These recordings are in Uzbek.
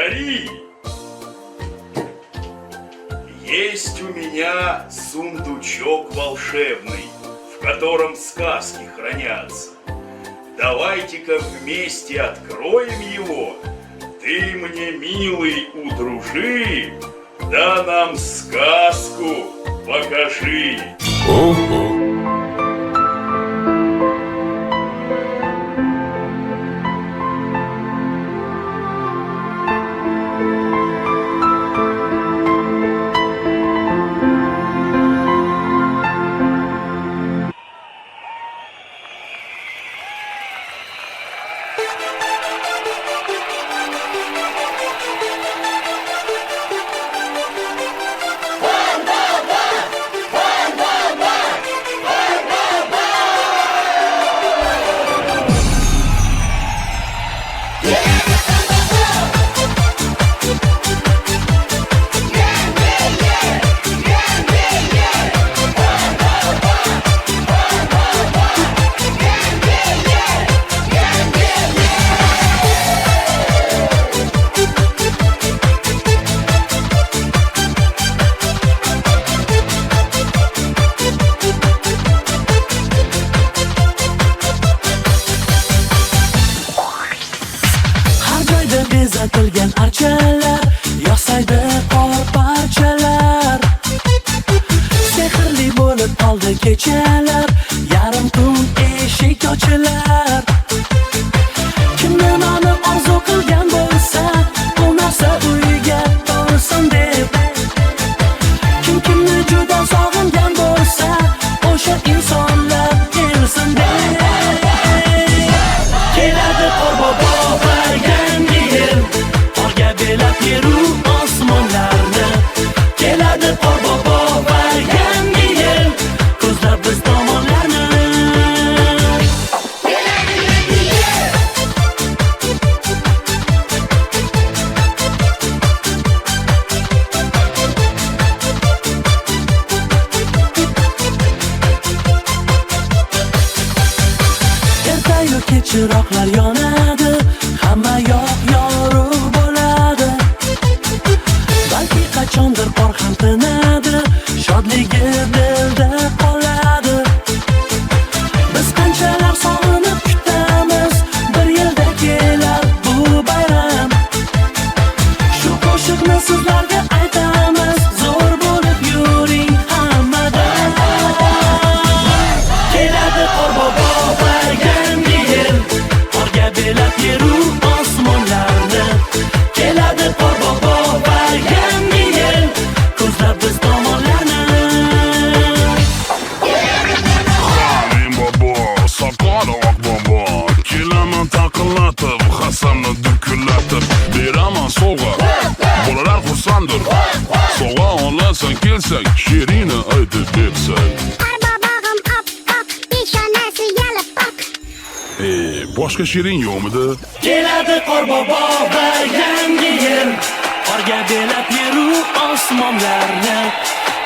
Говори! Есть у меня сундучок волшебный, в котором сказки хранятся. Давайте-ка вместе откроем его. Ты мне, милый, удружи, да нам сказку покажи. Ого! Bezatilgan archalar, yosaydi qor parchalar. Sehrli bo'lib qoldi kechalar, yarim tun eshik ochilar. Kim nimani orzu qilgan bo'lsa, bu narsa uyga bo'lsin deb. Kim kimni juda sog'ingan bo'lsa, o'sha insonlar kelsin deb. Keladi qorbobo yangi yil, qorga belab yeru osmonlarni. Keladi qorbobo va yangi yil, ko'zlab biz tomonlarni. Ertayu kech chiroqlar yonadi, hamma yoq yorug' bo'ladi. Balki qachondir qor ham tinadi, shodligi dilda qoladi. Biz qanchalar sog'inib kutamiz, bir yilda kelar bu bayram. Shu qo'shiqni sizlarga aytamiz, zo'r bo'lib yuring hammadan. Keladi qorbobo va yangi yil, qorga belab yeru osmonlarni. Keladi qorbobo va yangi yil, ko'zlab biz tomonlarni. Halim bobo, soqoli oq bobo, kelaman taqillatib, hasamni dukullatib, beraman sovg'a, bolalar xursanddir. Sovg'a olasan kelsak, she'rini aytib bersak. Qorbobog'im oppoq, peshonasi yalpiq. Boshqa she'ring yo'qmidi? Keladi qorbobo va yangi yil, qorga belab yeru osmonlarni.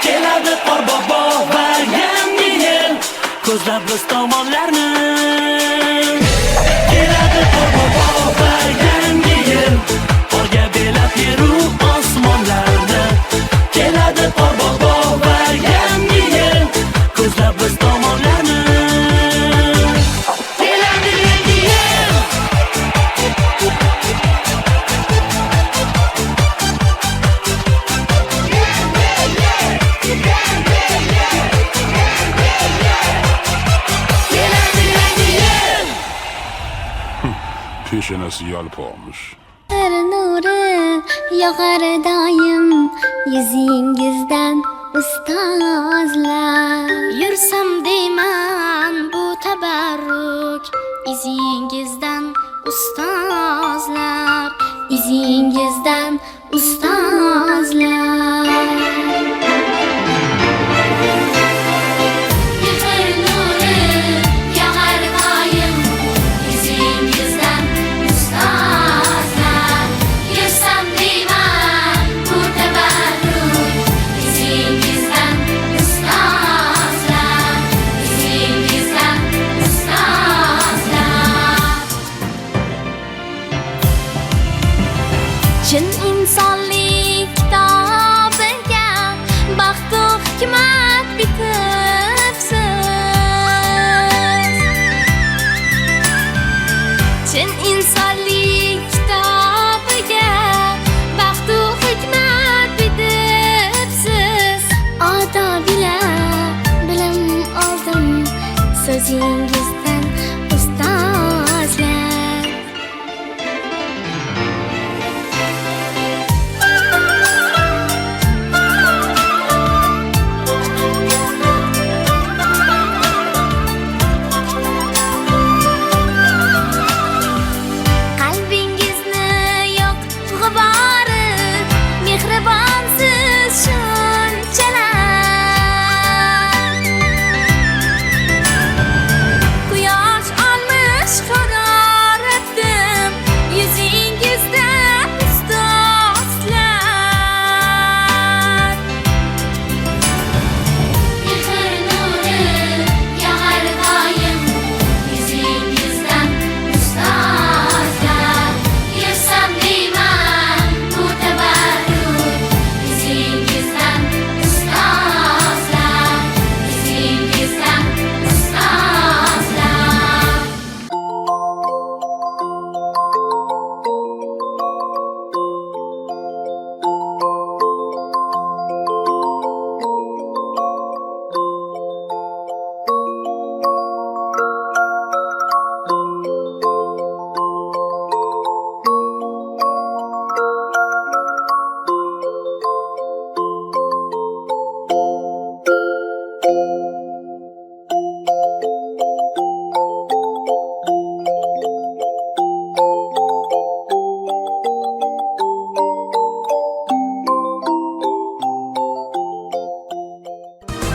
Keladi qorbobo va yangi yil, ko'zlab biz tomonlarni. Keladi qorbobo va yangi yil, qorga belab yeru osmonlarni. Keladi qorbobo va yangi yil, ko'zlab biz tomonlarni. Keladi yangi yil. Peshonasi yalpoqmish. Nuri yog'ar doim yuzingizdan ustozlar. Yursam deyman bu tabarruk izingizdan ustozlar, izingizdan ustozlar. chin insonlik kitobiga baxt u hikmat bitibsiz. Chin insonlik kitobiga baxt u hikmat bitibsiz. Odob bilan bilim oldim so'zingizdan ustozlar. Qalbingizni yo'q g'ubori, mehribonsiz shunchalar. Quyosh olmish haroratim yuzingizda ustozlar. Mehr nuri yog'ar doim yuzingizdan ustozlar. Yursam deyman bu tabarruk yuzingizdan ustozlar. Yuzingizdan ustozlar.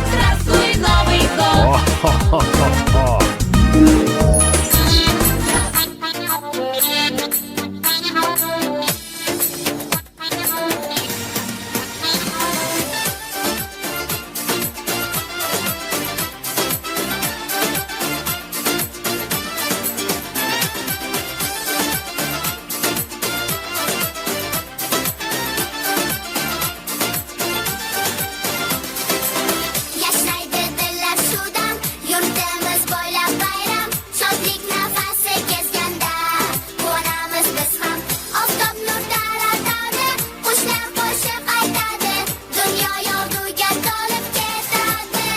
Здравствуй, Новый год! Yashnaydi dillar suvdan, yurtimiz bo'ylab bayram. Shodlik nafasi kezganda, quvonamiz biz ham. Oftob nur taratadi, qushlar qo'shiq aytadi. Dunyo yorug'iga to'lib ketadi.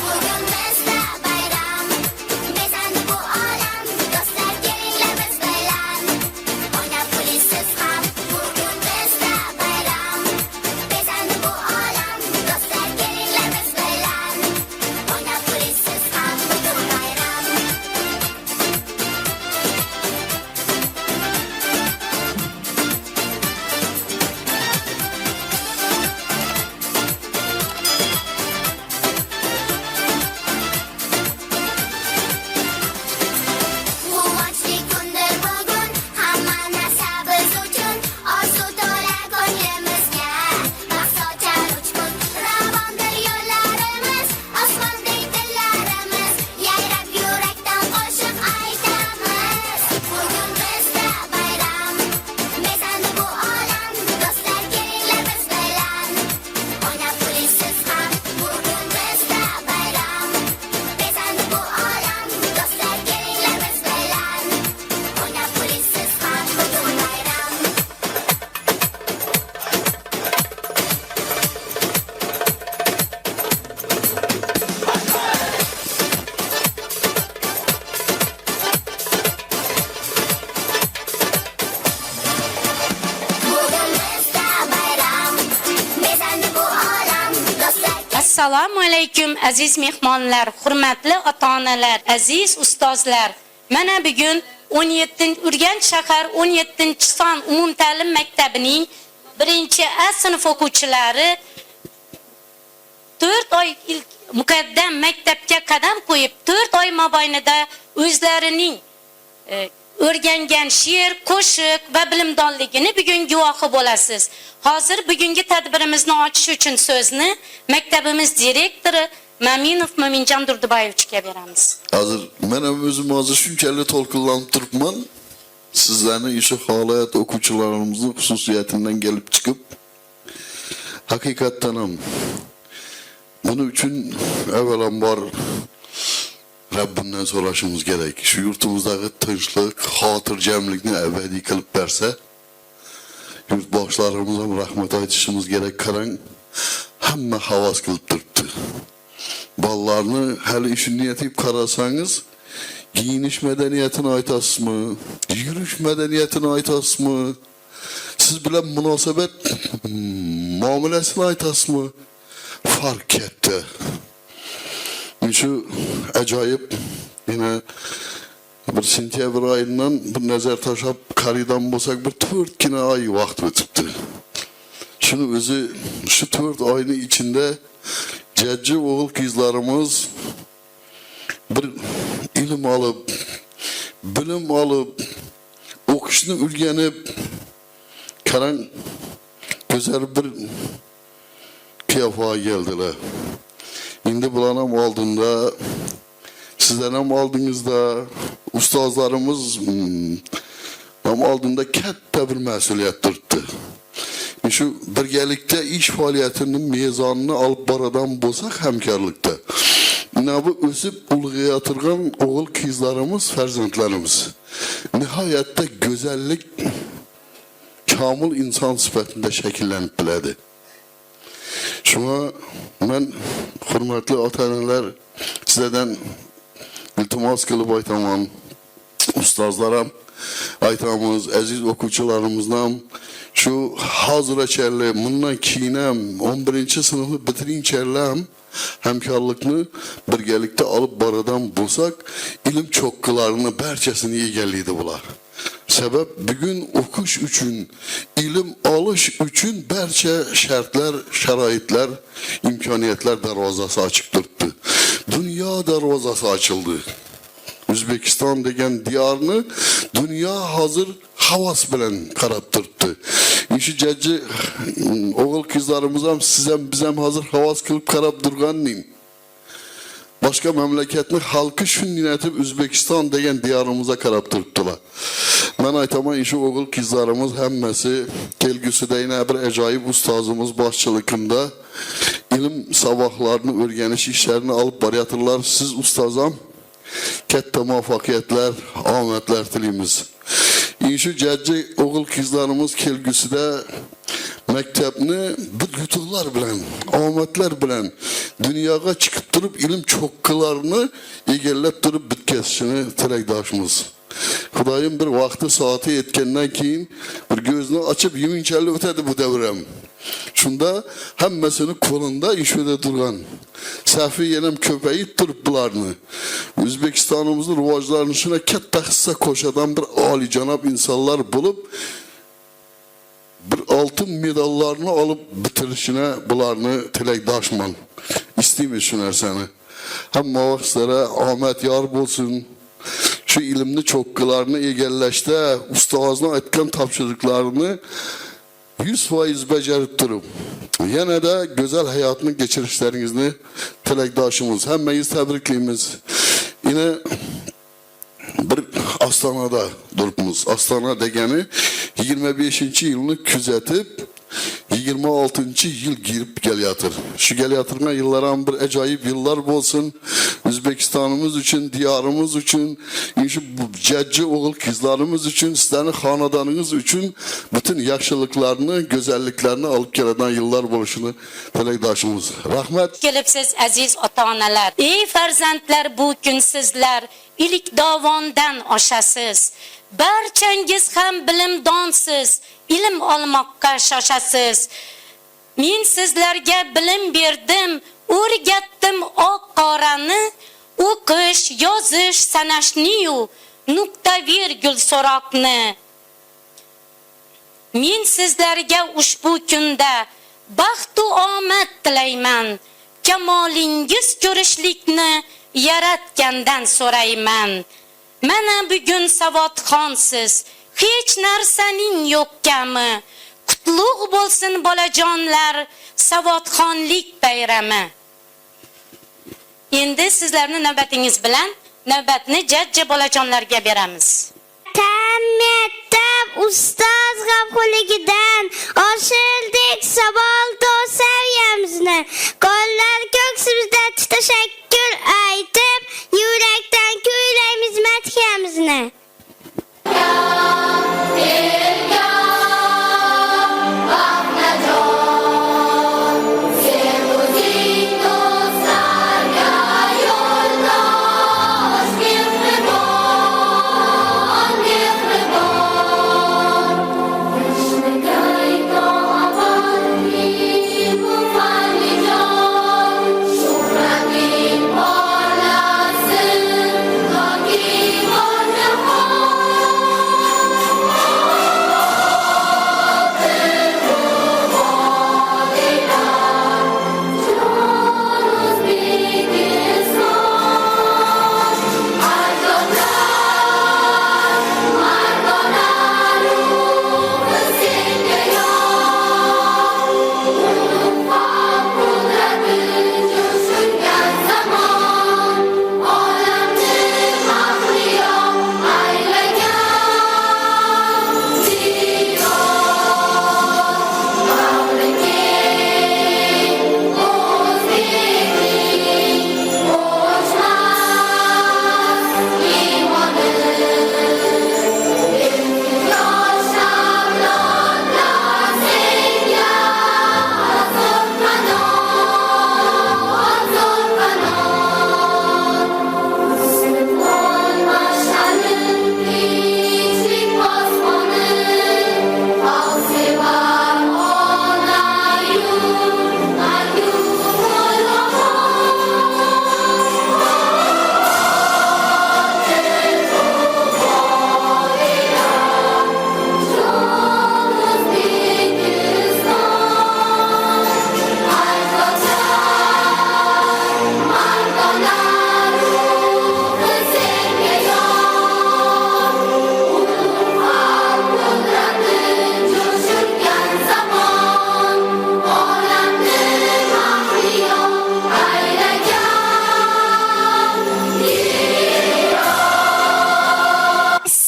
Bugun bizda bayram, bezandi bu olam. Do'stlar kelinglar biz bilan, o'ynab kulisiz ham. Bugun bizda bayram, bezandi bu olam. Do'stlar kelinglar biz bilan, o'ynab kulisiz ham. Bugun bayram. Quvonchli kundir bugun, hamma narsa biz uchun. Orzu to'la ko'nglimizga, baxt sochar uchqun. Ravondir yo'llarimiz, osmondek dillarimiz. Yayrab yurakdan qo'shiq aytamiz. Bugun bizda bayram, bezandi bu olam. Do'stlar kelinglar biz bilan, o'ynab kulisiz ham. Bugun bizda bayram, bezandi bu olam. Do'stlar kelinglar biz bilan, o'ynab kulisiz ham. Bugun bayram. Bugun bizda bayram, bezandi bu olam. Do'stlar Assalomu alaykum aziz mehmonlar, hurmatli ota-onalar, aziz ustozlar. Mana bugun 17 shahar 17-son umumta'lim maktabining 1-A sinf o'quvchilari 4 oy ilk muqaddam maktabga qadam qo'yib 4 oy mobaynida o'zlarining o'rgangan she'r, qo'shiq va bilimdonligini bugun guvohi bo'lasiz. Hozir bugungi tadbirimizni ochish uchun so'zni maktabimiz direktori Maminov Mo'minjon Durdubayevga beramiz. Hozir men ham o'zim hozir shunchalik to'lqinlanib turibman. sizlarning ishi holat o'quvchilarimizning xususiyatidan kelib chiqib, haqiqatdan ham buning uchun avvalambor Rabbimdan so'rashimiz kerak. Shu yurtimizdagi tinchlik, xotirjamlikni abadiy qilib bersa, yurtboshlarimiz ham rahmat aytishimiz kerak. Qarang, hamma havas qilib turibdi. Bolalarni hali ishini yetib qarasangiz, giyinish madaniyatini aytasizmi, yurish madaniyatini aytasizmi, siz bilan munosabat muomalasini aytasizmi, farq katta. Shu ajoyib, yine bir sentyabr oyidan bir nazar tashlab qaridan bo'lsak, bir 4 kina oy vaqt o'tibdi. Shuni o'zi shu 4 oyning ichida jajji o'g'il qizlarimiz bir ilm olib, bilim olib, o'qishni o'rganib, qarang, go'zal bir qiyofaga keldilar. Endi bular ham oldinda, sizlar ham oldingizda, ustozlarimiz ham oldinda katta bir mas'uliyat turibdi. Shu birgalikda ish faoliyatining mezonini olib boradigan bo'lsak, hamkorlikda. Bu o'sib ulg'aytirgan o'g'il qizlarimiz, farzandlarimiz nihoyatda go'zallik, kamil inson sifatida shakllanib biladi. Shuna men hurmatli ota-onalar sizlardan iltimos qilib aytaman. Ustozlar ham aytamiz, aziz o'quvchilarimizdan şu hozirchalar bundan keyin ham 11-sinfni bitiringchilar hamkorlikni birgalikda olib boradigan bo'lsak, ilm cho'qqalarini barchasini egallaydi bular. Sebep bugün o'qish uchun, ilm olish uchun barcha shartlar, sharoitlar, imkoniyatlar darvozasi ochiq turibdi. Dunyo darvozasi ochildi. O'zbekiston degan diyorni dunyo hozir havas bilan qarab turibdi. Shu jajji o'g'il qizlarimiz ham, siz ham, biz ham hozir havas qilib qarab turganing. Başka memleketning halkı shunday etib O'zbekiston degan diyorimizga qarab turibdilar. Men aytaman, shu o'g'il qizlarimiz hammasi kelgusida yana bir ajoyib ustozimiz boshchiligida ilm saboqlarini o'rganish ishlarini olib boryaptilar. Siz ustozam katta muvaffaqiyatlar, omadlar tilaymiz. Shu jajji o'g'il qizlarimiz kelgusida maktabni bir yutuqlar bilan, omadlar bilan dunyoga chiqib turib ilm cho'qqalarini egallab turib bitkazishini tilakdoshimiz. Xudoyim bir vaqti soati yetgandan keyin bir ko'zni ochib yuminchalik o'tadi bu davram. Shunda hammasini qo'linda ishida turgan. Safi yana ko'payib turib bularni. O'zbekistonimizning rivojlanishine katta hissa qo'shadigan bir oliyjanob insonlar bo'lib, bir altın medallarını alıp bitirişine bularını tilakdoshman. İsteymiz şu narsani. Hamma vaqtlara Ahmet yar bo'lsin. Şu ilimni cho'qqalarini egallashda ustozning aytgan topshiriqlarini 100% bajarib turib, yana da go'zal hayotni kechirishlaringizni tilakdoshimiz. Hammangiz tabriklaymiz. Yine bir Astana'da durubmiz. Astana degani 25-yilni kuzatib 26-yil girib kelyapti. Shu kelyaptirgan yillar ham bir ajoyib yillar bo'lsin. O'zbekistonimiz uchun, diyorimiz uchun, shu jajji o'g'il qizlarimiz uchun, sizlarning xonadoningiz uchun bütün yaxshiliklarni, go'zalliklarni olib keladigan yillar bo'lishini tilakdoshimiz. Rahmat. Kelibsiz aziz ota-onalar. Ey farzandlar, bu kun sizlar ilk dovondan oshasiz. Barchangiz ham bilimdonsiz, ilm olmoqqa shoshasiz. Men sizlarga bilim berdim, o'rgatdim oq qorani, o'qish, yozish, sanashni-yu nuqta virgul so'roqni. Men sizlarga ushbu kunda baxt va omad tilayman. Kamolingiz ko'rishlikni yaratgandan so'rayman. Mana bugun savodxonsiz, hech narsaning yo'q kami. Qutlug' bo'lsin bolajonlar, savodxonlik bayrami. Endi sizlarning navbatingiz bilan navbatni jajji bolajonlarga beramiz. Vatan maktab ustoz g'amxo'rligidan oshirdik savoldo saviyamizni. Qo'llar ko'ksimizda tashakkur aytib, yurakdan kuylaymiz madhiyamizni.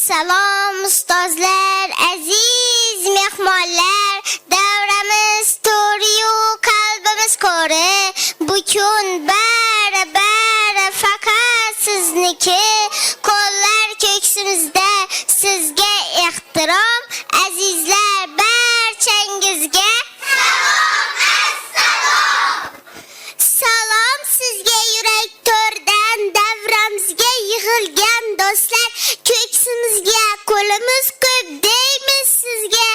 Salom ustozlar, aziz mehmonlar, davramiz to'riyu qalbimiz ko'ri. Bugun bari faqat sizniki, qo'llar ko'ksimizda sizga ehtirom, azizlar barchangizga salom sizga yurak to'rdan davramizga yig'ilgan do'stlar, ko'ksimizga qo'limiz ko'p deymiz sizga.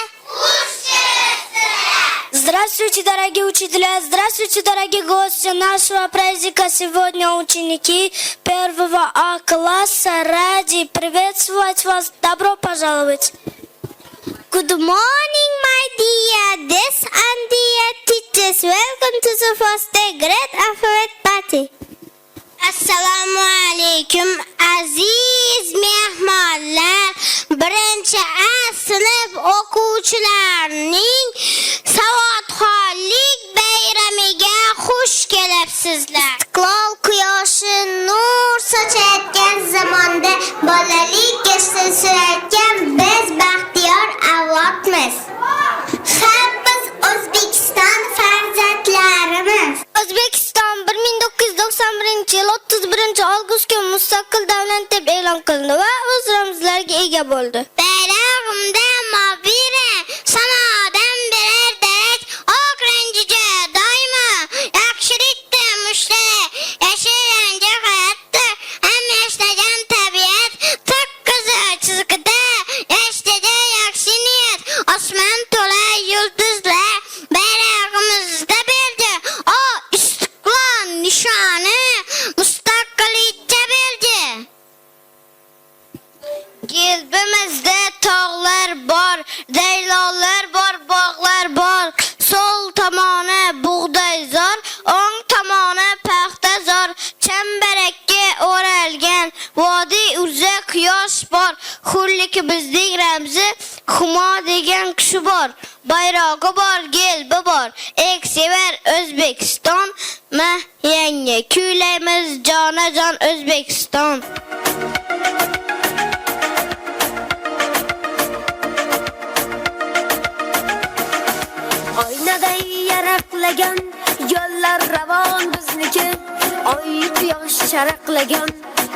Здравствуйте, дорогие учителя, здравствуйте, дорогие гости нашего праздника. Сегодня ученики 1 А класса ради приветствовать вас. Добро пожаловать. Good morning, my dear. This and dear teachers. Welcome to the first day great alphabet party. Assalomu alaykum aziz mehmonlar. Birinchi A sinf o'quvchilarining savodxonlik bayramiga xush kelibsizlar. Istiqlol quyoshi nur sochayotgan zamonda bolalik esdan surayotgan biz baxtiyor avlodmiz. Biz O'zbekiston farzandlarimiz. O'zbekiston 1991-yil 31-avgustga mustaqil davlat deb e'lon qilindi va o'z ramzlariga ega bo'ldi. Bayrog'imda mobira sanodan birer darak, oq rangiga doimo yaxshilikda mushtarak, yashil rangi hayotda ham yashagan tabiat, to'qqizi chizgida yashtada yaxshi niyat, osmon to'la yulduzlar bayrog'imizda berdi, o istiqlol nishoni mustaqillikka berdi. Qalbimizda tog'lar bor, daylolar bor, bog'lar bor. So'l tomoni bug'doyzor, o'ng tomoni paxtazor. Chambarakka o'ralgan vodiy uzra quyosh bor. Hurlik bizning ramzi, Humo degan kishi bor. Bayrog'i bor, gelbi bor. Eksever O'zbekiston, ma yangi kuylaymiz jonajon O'zbekiston. charaqlagan, yo'llar ravon bizniki. Oy quyosh charaqlagan,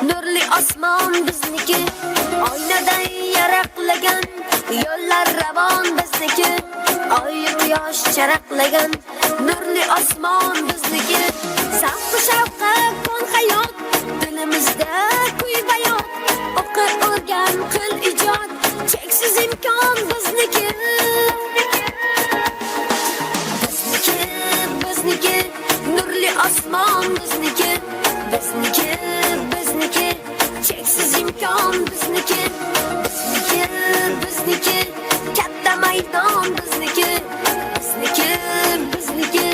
nurli osmon bizniki. Oynadan yaraqlagan, yo'llar ravon bizniki. Oy quyosh charaqlagan, nurli osmon bizniki. Safı shavqat kon hayot, dilimizda kuy bayon. O'qi o'rgan qil ijod, cheksiz imkon bizniki. Bizniki, bizniki, nurli osmon bizniki. Bizniki, bizniki, cheksiz imkon bizniki. Bizniki, bizniki, katta maydon bizniki. Bizniki, bizniki,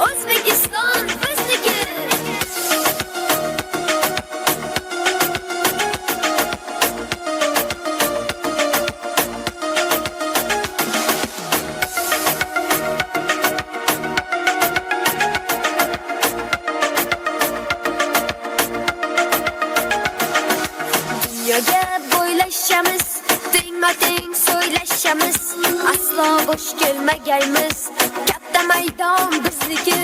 O'zbekiston bizniki. Dunyoga bo'ylashamiz, tengma-teng so'ylashamiz. Aslo bo'sh kelmagaymiz, katta maydon bizniki.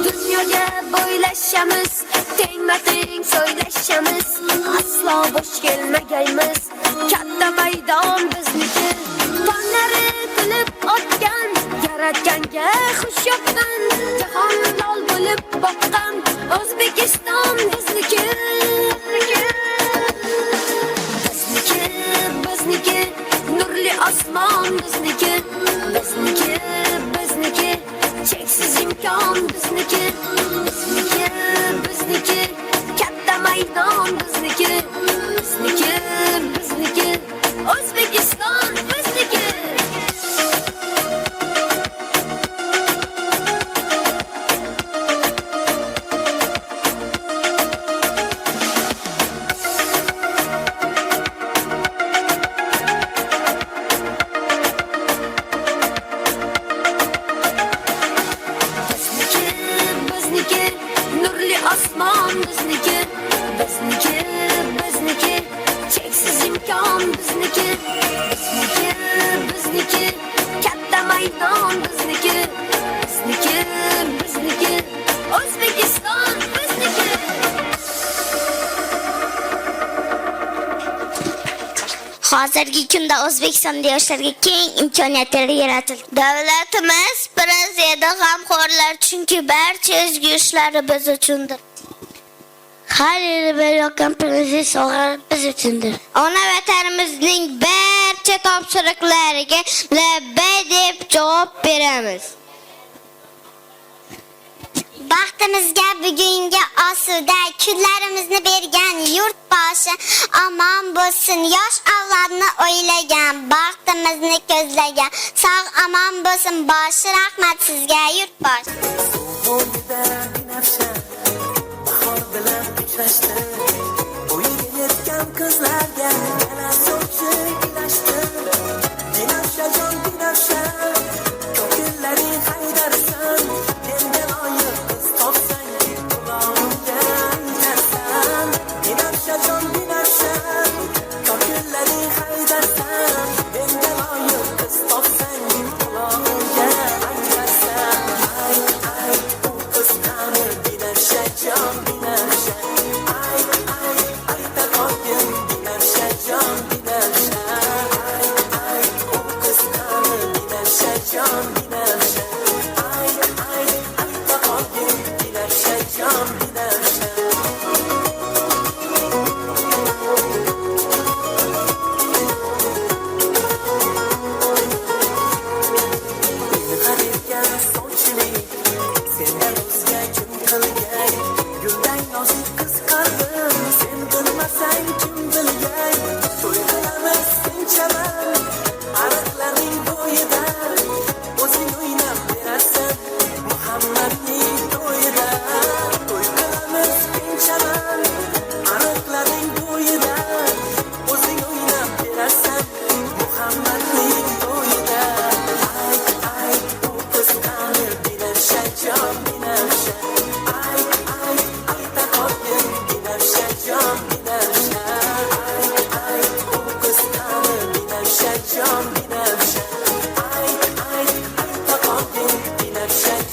Dunyoga bo'ylashamiz, tengma-teng so'ylashamiz. Aslo bo'sh kelmagaymiz, katta maydon bizniki. Tonlari kulib otgan, yaratganga xush yoqqan, jahon lol bo'lib boqqan O'zbekiston bizniki. Bizniki, bizniki, nurli osmon bizniki. Bizniki, bizniki, cheksiz imkon bizniki. Bizniki, bizniki, katta maydon bizniki. Bizniki, bizniki, O'zbekiston bizniki. Bizniki, bizniki, nurli osmon bizniki. Bizniki, bizniki, cheksiz imkon bizniki. Bizniki, bizniki, katta maydon bizniki. Bizniki, bizniki, O'zbekiston bizniki. Hozirgi kunda O'zbekistonda yoshlarga keng imkoniyatlar yaratildi. Davlatimiz prezidenti g'amxo'rlar, chunki barcha o'zgarishlar biz uchundir. Har yili berayotgan prezident sovg'alar biz uchundir. Ona vatanimizning barcha topshiriqlariga labbay deb javob beramiz. Baxtimizga bugungi osuda kunlarimizni bergan yurtboshi omon bo'lsin. Yosh avlodni o'ylagan, baxtimizni ko'zlagan. Sog' omon bo'lsin boshi. Rahmat sizga yurtbosh. Bo'yida binafsha bahor bilan uchrashdi. Bo'yiga yetgan qizlarga yana so'chi ilashdi. Binafshajon binafsha, ko'killaring haydarsan. Menga loyiq qiz topsang, qulog'imga aytarsan. Binafshajon binafsha, ko'killaring haydarsan. Menga loyiq qiz topsang, qulog'imga aytarsan. Ay ay, u qiz qani binafshajon binafsha. Ay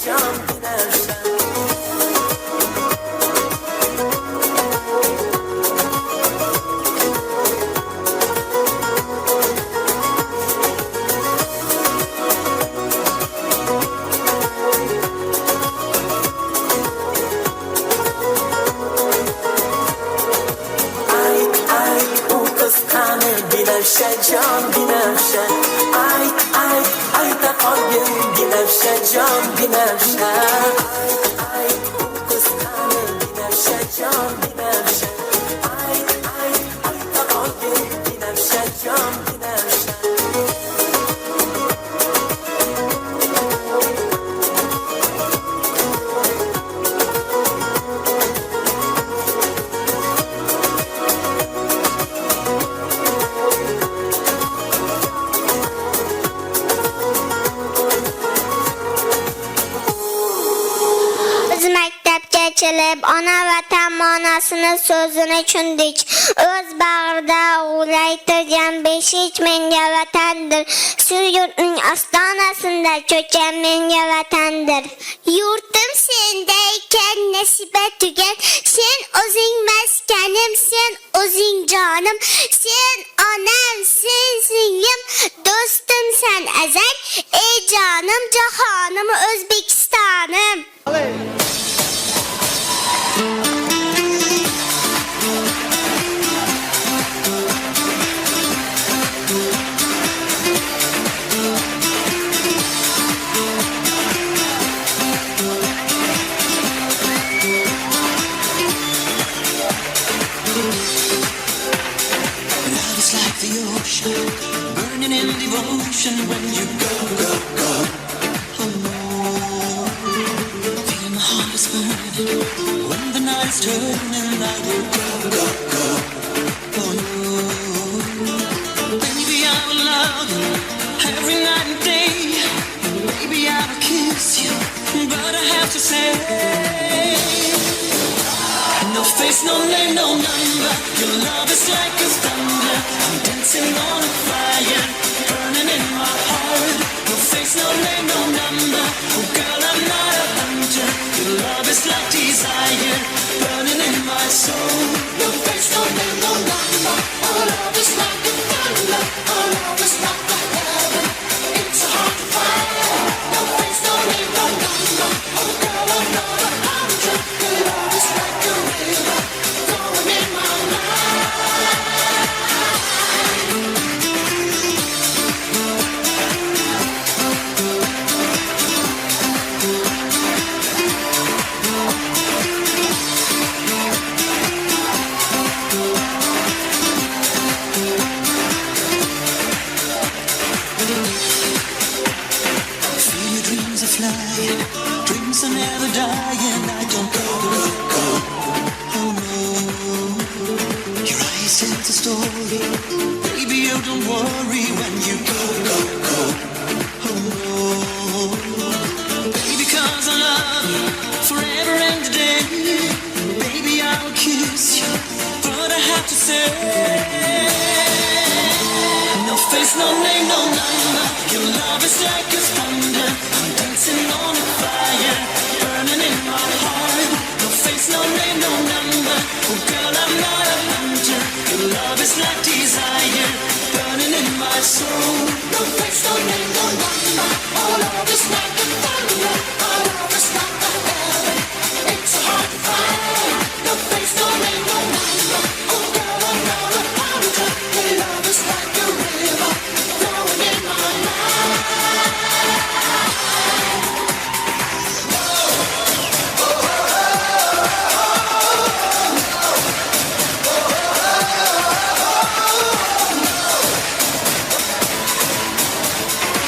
can binafşa. Binafşa can binafşa. Ayta qolgin binafşa can binafşa. Ay u qiz qani binafşa can binafşa. Ayta qolgin binafşa can binafşa. Kelib ona vatan ma'nosini so'zini tushundik. O'z bag'rida g'ulaytirgan beshik menga vatandir. Shu yurtning ostonasida cho'kkan menga vatandir. Yurtim senda ekan nasiba tugan, sen o'zing maskanim, sen o'zing jonim, sen onam, sen singlim, do'stim sen azal, ey jonim, jahonim, O'zbekistonim. Burning in devotion when you go, go, go. Oh no, feeling my heart is burning when the night is turning. I will go, go, go. Oh no, baby I will love you every night and day. Baby I will kiss you, but I have to say, no face, no name, no number. Your love is like a thunder. I'm dancing on a fire, burning in my heart. No face, no name, no number. Oh girl, I'm not a hunter. Your love is like desire, burning in my soul. No face, no name, no number. Our love is like a thunder. Our love is like the heaven. It's a hard to find. No face, no name, no number. Oh girl, I'm not a hunter. Your love is like a river flowing in my life. Feel your dreams are flying, dreams are never dying. I don't go, go, go. Oh no, your eyes tell the story. Baby, you don't worry when you go, go, go. Oh no, baby, 'cause I love you forever and a day. Baby, I will kiss you, but I have to say, no face, no name, no number. Your love is like a thunder. I'm dancing on a fire, burning in my heart. No face, no name, no number. Oh girl, I'm not a hunter. Your love is like desire, burning in my soul. No face, no name, no number. Our love is like a thunder. Our love is like the heaven. It's so hard to find. No face, no name, no number. Oh girl, I'm not a hunter. Your love is like a river flowing in my life.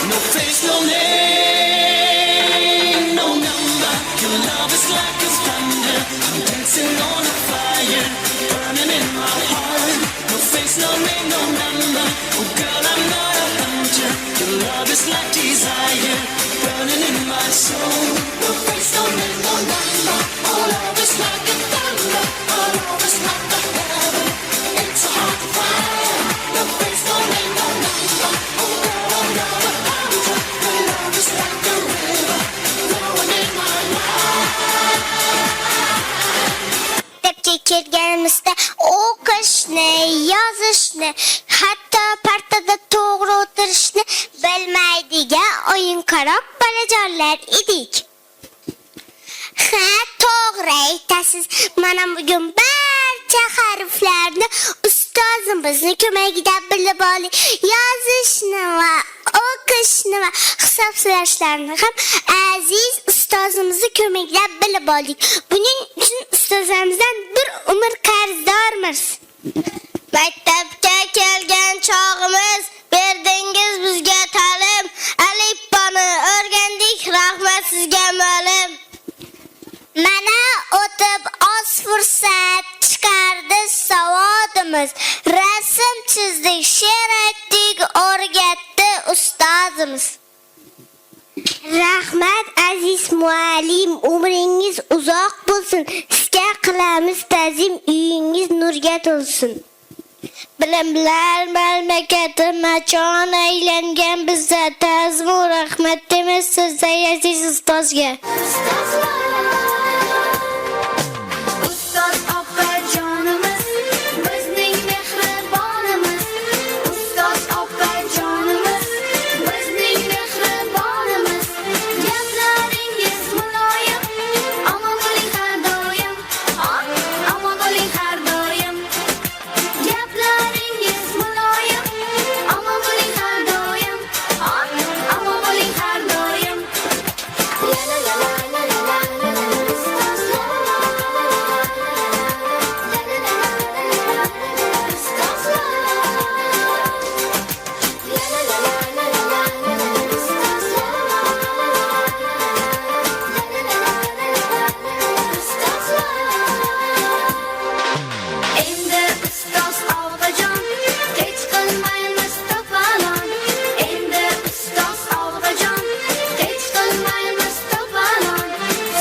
No face, no name, no number. Your love is like a thunder. I'm dancing on a fire, burning in my heart. No face, no name, no number. Oh girl, I'm not a hunter. Your love is like desire, burning in my soul. No face, no name, no number. Our love is like a thunder. Our love is like the heaven. It's so hard to find. No face, no name, no number. Oh girl, I'm not a hunter. Your love is like a river flowing in bajarlar edik. Ha, to'g'ri aytasiz. Mana bugun barcha harflarni ustozimizning ko'magida bilib oling. Yozishni va o'qishni va hisob solishlarni ham aziz ustozimizning ko'magida bilib oling. Buning uchun ustozimizdan bir umr qarzdormiz. Maktabga kelgan chog'imiz berdingiz bizga ta'lim, alifboni o'rgandik, rahmat sizga muallim. Mana o'tib oz fursat chiqardi savodimiz, rasm chizdik, she'r aytdik, o'rgatdi ustozimiz. Rahmat aziz muallim, umringiz uzoq bo'lsin. Sizga qilamiz ta'zim, uyingiz nurga to'lsin. Bilimlar mamlakati machon aylangan bizga ta'zim va rahmat demiz sizga aziz ustozga. Ustoz opajonimiz bizning mehribonimiz. Ustoz opajonimiz bizning mehribonimiz. Gaplaringiz muloyim, omon bo'ling har doim. Omon bo'ling har doim. Gaplaringiz muloyim, omon bo'ling har doim. Omon bo'ling har doim. La la la la la la la la. Endi ustoz opajon, hech qilmaymiz to'polon. Endi ustoz opajon, hech qilmaymiz to'polon.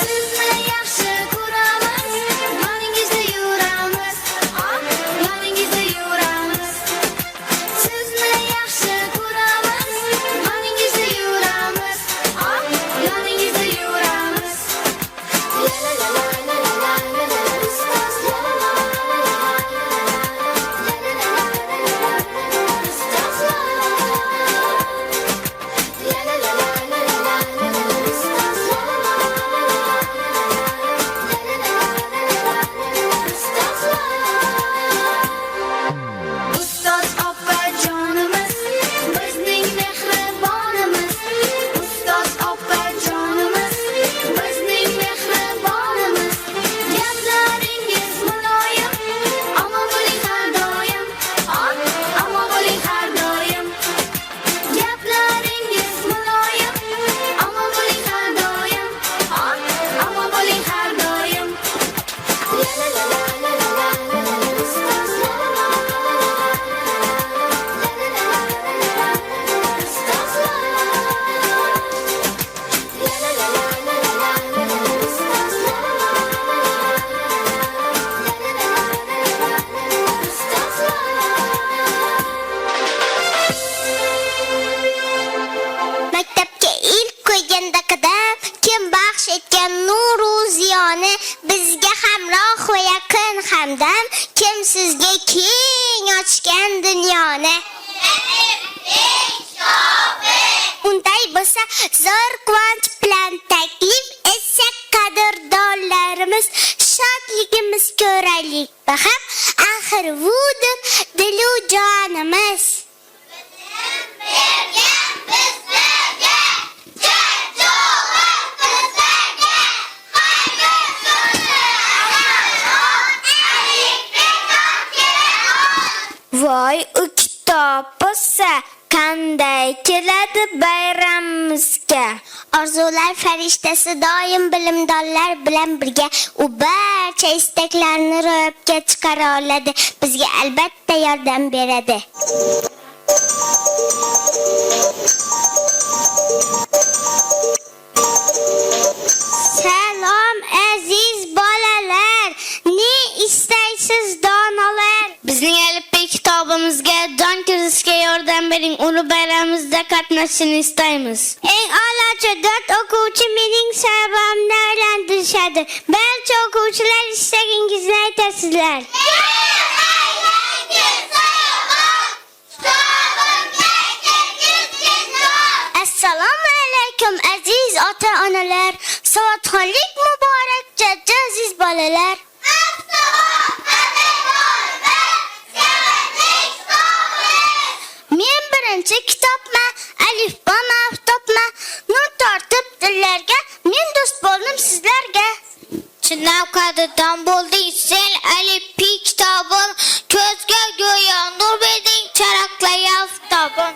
Sizni yaxshi ko'ramiz, yoningizda yuramiz. Yoningizda yuramiz. Sizni yaxshi ko'ramiz, yoningizda yuramiz. Yoningizda yuramiz. La la la la la la la la. Ustoz la la la la la la la. Ustoz la la la la la la. Ustoz la la la la la. Ustoz opajonimiz bizning mehribonimiz. Ustoz opajonimiz bizning mehribonimiz. Gaplaringiz muloyim, omon bo'ling har doim. Omon bo'ling har doim. Gaplaringiz muloyim, omon bo'ling har doim. Omon bo'ling har doim. La la la la la la la la. Ustoz la la la la la la. Ustoz la la la la la. Ustoz la la la la la. Maktabga ilk qo'yganda qadam kim baxsh etgan nuru ziyoni, bizga hamroh va yaqin hamdam, kim sizga keng ochgan dunyoni. Unday bo'lsa zo'r quvonch bilan taklif etsak qadrdonlarimiz, shodligimiz ko'raylik baham, axir vudir dilu jonimiz. Voy u kitob bo'lsa qanday keladi bayramimizga. Orzular farishtasi doim bilimdonlar bilan birga, u barcha istaklarni ro'yobga chiqara oladi, bizga albatta yordam beradi. Salom aziz bolalar, ne istaysiz donolar? Bizning alifbe kitobimizga jon kiritishga yordam bering, uni bayramimizda qatnashishini istaymiz. Eng a'lochi 4 o'quvchi mening sababimni aylantirishadi. Barcha o'quvchilar istagingizni aytasizlar. Assalomu alaykum alaykum aziz ota-onalar. Savatxonlik muborak jajji aziz bolalar. Men birinchi kitobman, alifbo maftobman. Nur tortib dillarga, men do'st bo'ldim sizlarga. Chinab qadrdon bo'lding sen alifbi kitobim, ko'zga go'yo nur berding charaqlay oftobim.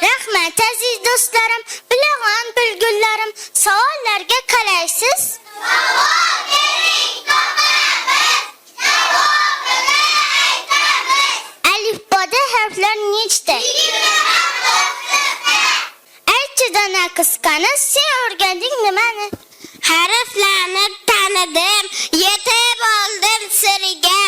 Rahmat aziz do'stlarim, bilag'on bilgullarim, savollarga qalaysiz? Savol bering, topamiz. Javobini aytamiz. Alifboda harflar nechta? 29 Aytchi dona qisqani, sen o'rganding nimani? Harflarni tanidim, yetib oldim siriga.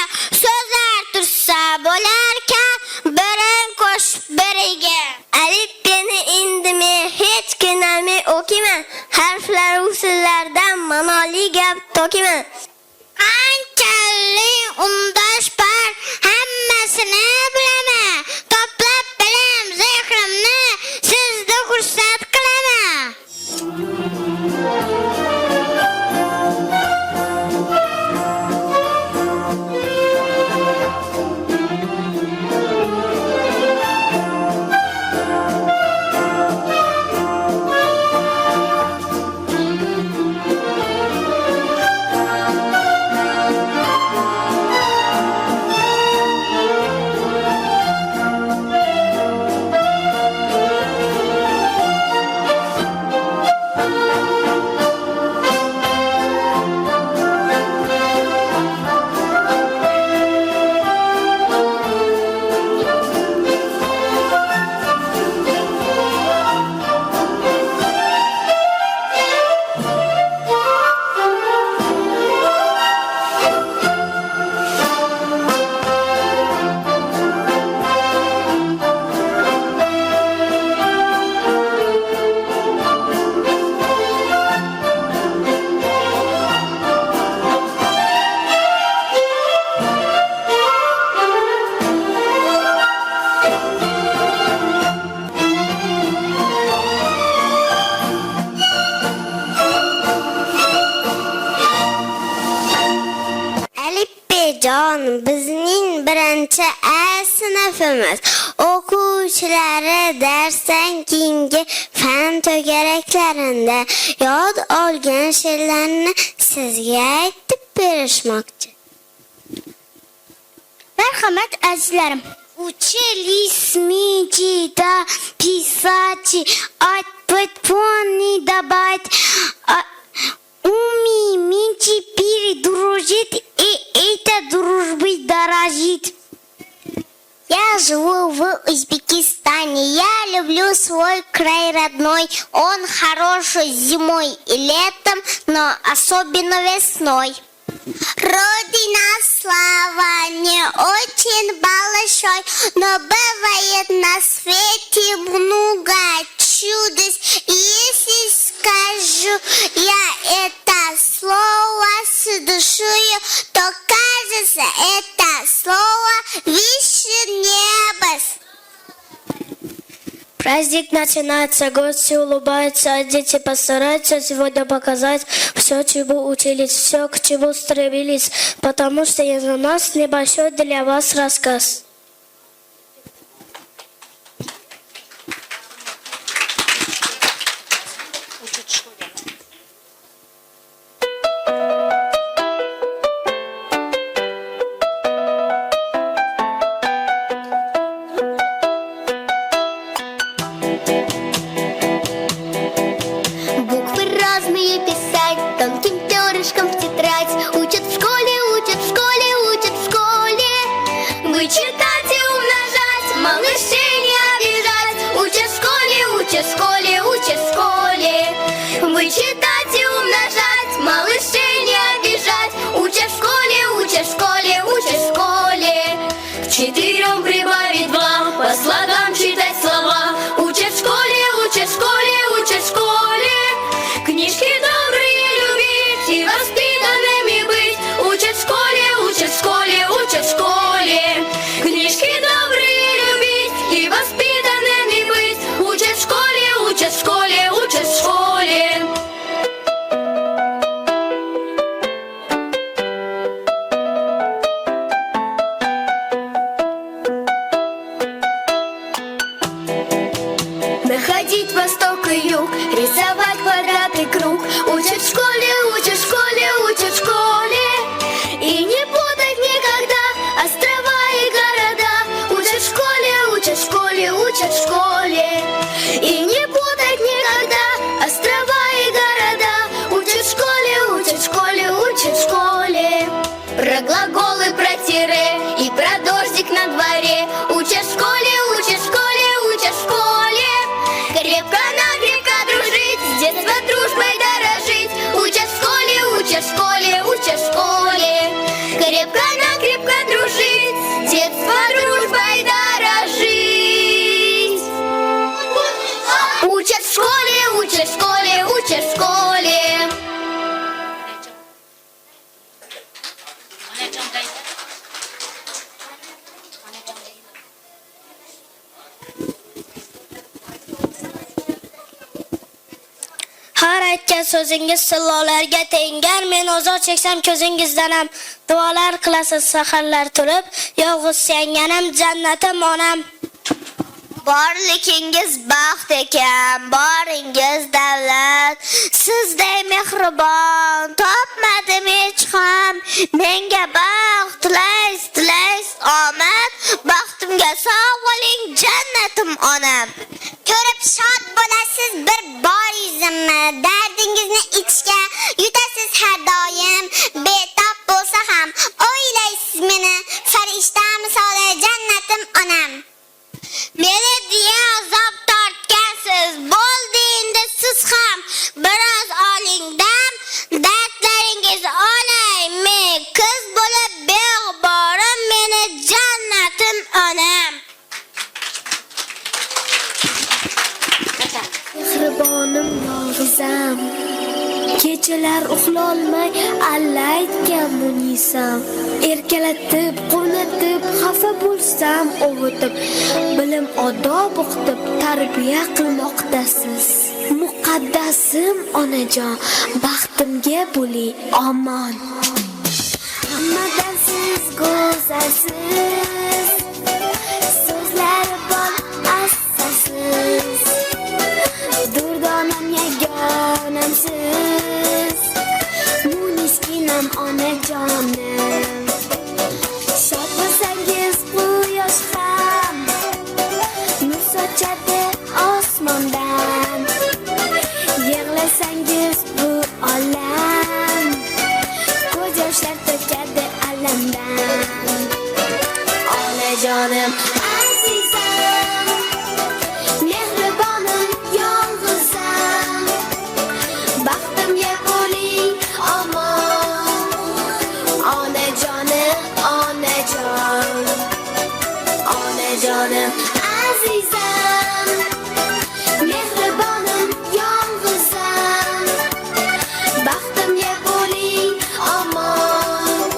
So'zlar tursa bo'larkan, birin qo'shib biriga. Alifbeni indimi hech kunami o'qiyman. Harflar usullardan ma'noli gap to'kiman. Qanchalik undosh bor, hammasini bilaman. To'plab bilim zehrimni, sizga xursand qilaman. Jon, bizning birinchi A sinfimiz. O'quvchilari darsdan keyingi fan to'garaklarida yod olgan she'rlarni sizga aytib berishmoqchi. Marhamat azizlarim. Учились да писать, отпать пони добавить. Умеем теперь дружить, и это дружбой дорожит. Я живу в Узбекистане, я люблю свой край родной. Он хороший зимой и летом, но особенно весной. Родина слава не очень большой, но бывает на свете много чудес. Если скажу я это слово с душою, то кажется это слово выше небес. Праздник начинается, год все улыбается, дети постараются сегодня показать все, чему учились, все, к чему стремились, потому что есть у нас небольшой для вас рассказ. Буквы разные писать, тонким перышком в тетрадь. Учат в школе, учат в школе, учат в школе. Вычитать и умножать, малышей не обижать. Учат в школе, учат в школе, учат в школе. Вычитать и умножать, малышей не обижать. Учат в школе, учат в школе, учат в школе. К 4 прибавить 2, по слогам читать слова. Учат в школе, учат в школе, учат в школе. Книжки добрые любить и воспитанными быть. Учат в школе, учат в школе, учат в школе. Книжки добрые любить и воспитанными быть. Учат в школе, учат в школе, учат в школе. Находить восток и юг, рисовать квадрат и круг. Учат в школе, учат в школе, учат в школе. И не путать никогда острова и города. Учат в школе, учат в школе, учат в школе. И не путать никогда острова и города. Учат в школе, учат в школе, учат в школе. Про глаголы, про тире и про дождик на дворе. Учат в школе, учат в школе, учат в школе. Крепко-накрепко дружить, с детства дружбой дорожить. Учат в школе, учат в школе, учат в школе. Крепко-накрепко дружить, с детства дружбой дорожить. Учат в школе, учат в школе, учат в школе. Har aytgan so'zingiz sillolarga tengar, men ozor cheksam ko'zingizdanam. Duolar qilasiz saharlar turib, yolg'iz senganam jannatim onam. Borligingiz baxt ekan, boringiz davlat. Sizday mehribon topmadim hech ham. Menga baxt tilaysiz omad, baxtimga sog' bo'ling jannatim onam. Ko'rib shod bo'lasiz bir bor yuzimni, dardingizni ichga yutasiz har doim. Betob bo'lsa ham o'ylaysiz meni, farishta misoli jannatim onam. Meni deya azob tortgansiz, bo'ldi endi siz ham biroz oling dam. Dardlaringiz olay, men qiz bo'lib beg'borim, meni jannatim onam. Mehribonim yolg'izam, kechalar uxlolmay alla aytgan munisam. Erkalatib, quvnatib, xafa bo'lsam ovutib, bilim odob o'qitib tarbiya qilmoqdasiz. Muqaddasim onajon, baxtimga bo'ling omon. Hammadan siz go'zalsiz, so'zlari bor asosiz. Durdonam yagonamsiz, muniskinam onajonim. Shod bo'lsangiz onajonim azizam, mehribonim yolg'izam, baxtimga bo'ling omon,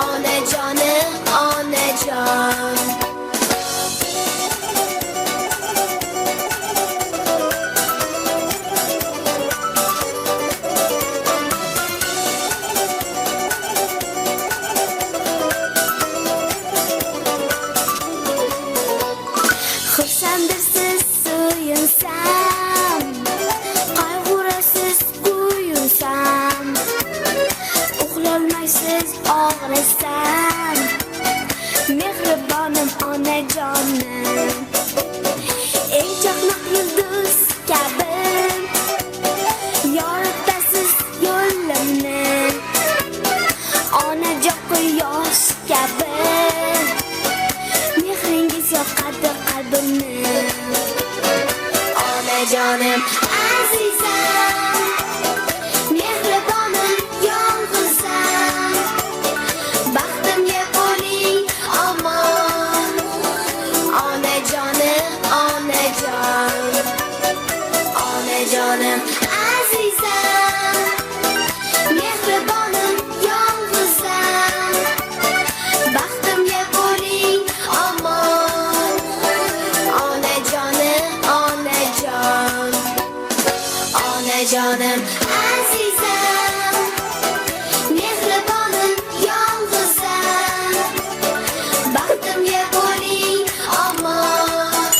onajonim onajon. Xursandsiz suyunsam, qayg'urasiz kuyunsam, uxlolmaysiz og'risam, mehribonim onajonim, eng chaqnoq yulduz kabi yoritasiz yo'limni, onajon quyosh kabi mehringiz yoqadi qalbimni. Onajonim azizam, mehribonim yolg'izam, baxtimga bo'ling omon, onajonim onajon. Onajonim azizam, mehribonim yolg'izam, baxtimga bo'ling omon, onajonim onajon. Onajonim azizam, mehribonim yolg'izam, baxtimga bo'ling omon,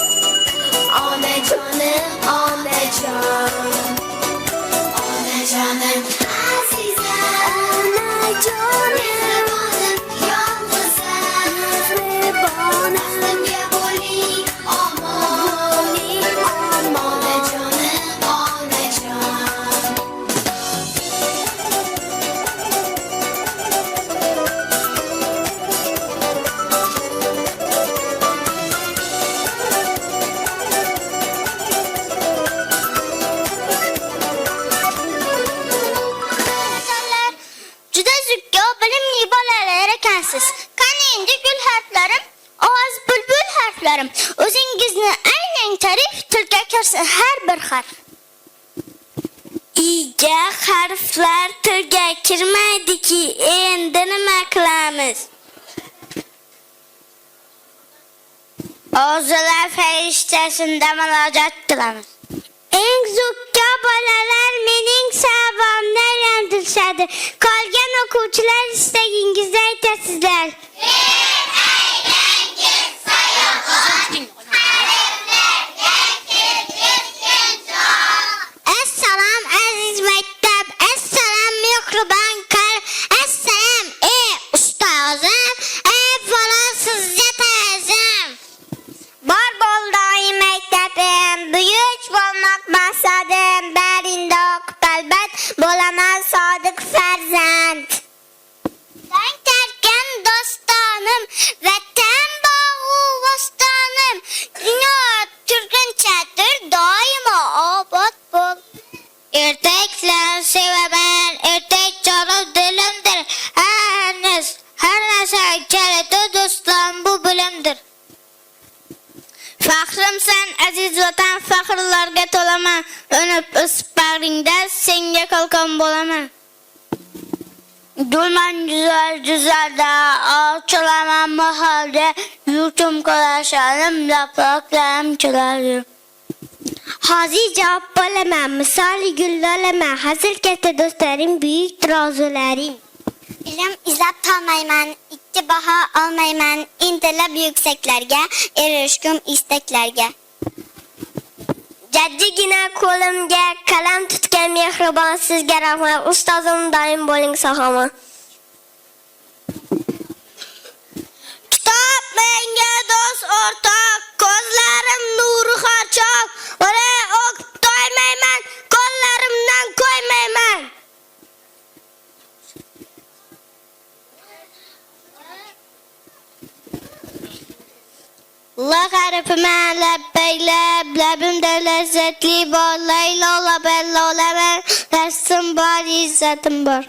onajonim onajon. Onajonim azizam, mehribonim yolg'izam, baxtimga bo'ling omon, onajonim onajon. Juda zukko bilimli bolalar ekansiz. Qani endi gul harflarim, ovoz bulbul harflarim. O'zingizni aynan tarif tilga kirsin har bir harf. Iga harflar tilga kirmaydiki, endi nima qilamiz? O'zilar farishtasida murojaat qilamiz. Eng zukko bolalar mening savobimni aylantirishadi. Qolgan o'quvchilar istagingizda aytasizlar. Assalom aziz maktab, assalom mehribon qari, assalom ey ustozim, ey bola sizga ta'zim. Bor bo'ldi maktabim, buyuk bo'lmoq maqsadim, barinda o'qib albat bo'laman sodiq farzand. Tang tarkan do'stonim, vatan bog'u bo'stonim, dunyo turgunchadir doimo obod bo'l. Ertaklar sevaman, ertak chorov dilimdir, har narsa kaliti do'stim bu bilimdir. Faxrimsan aziz vatan, faxrlarga to'laman, unib o'sib bag'ringda senga qalqon bo'laman. Gulman güzelda, alçalaman mahalde, yurtum qalashanim, yaproqlarim kelar. Hozir javob bo'laman, misoli gullolaman, hazil katta do'stlarim, buyuk rozularim. Ilm izlab tolmayman, ikki baho olmayman, intilib yuksaklarga, erishgum istaklarga. Jajjigina qo'limga qalam tutgan mehribon sizga rahmat, ustozim doim bo'ling sog'omon. Kitob menga do'st o'rtoq, ko'zlarim nuri xochoq, ora o'qib to'ymayman, qo'llarimdan qo'ymayman. La harfiman labbaylab, labimda lazzatli bor, laylo laballolaman, darsim bor, izzatim bor.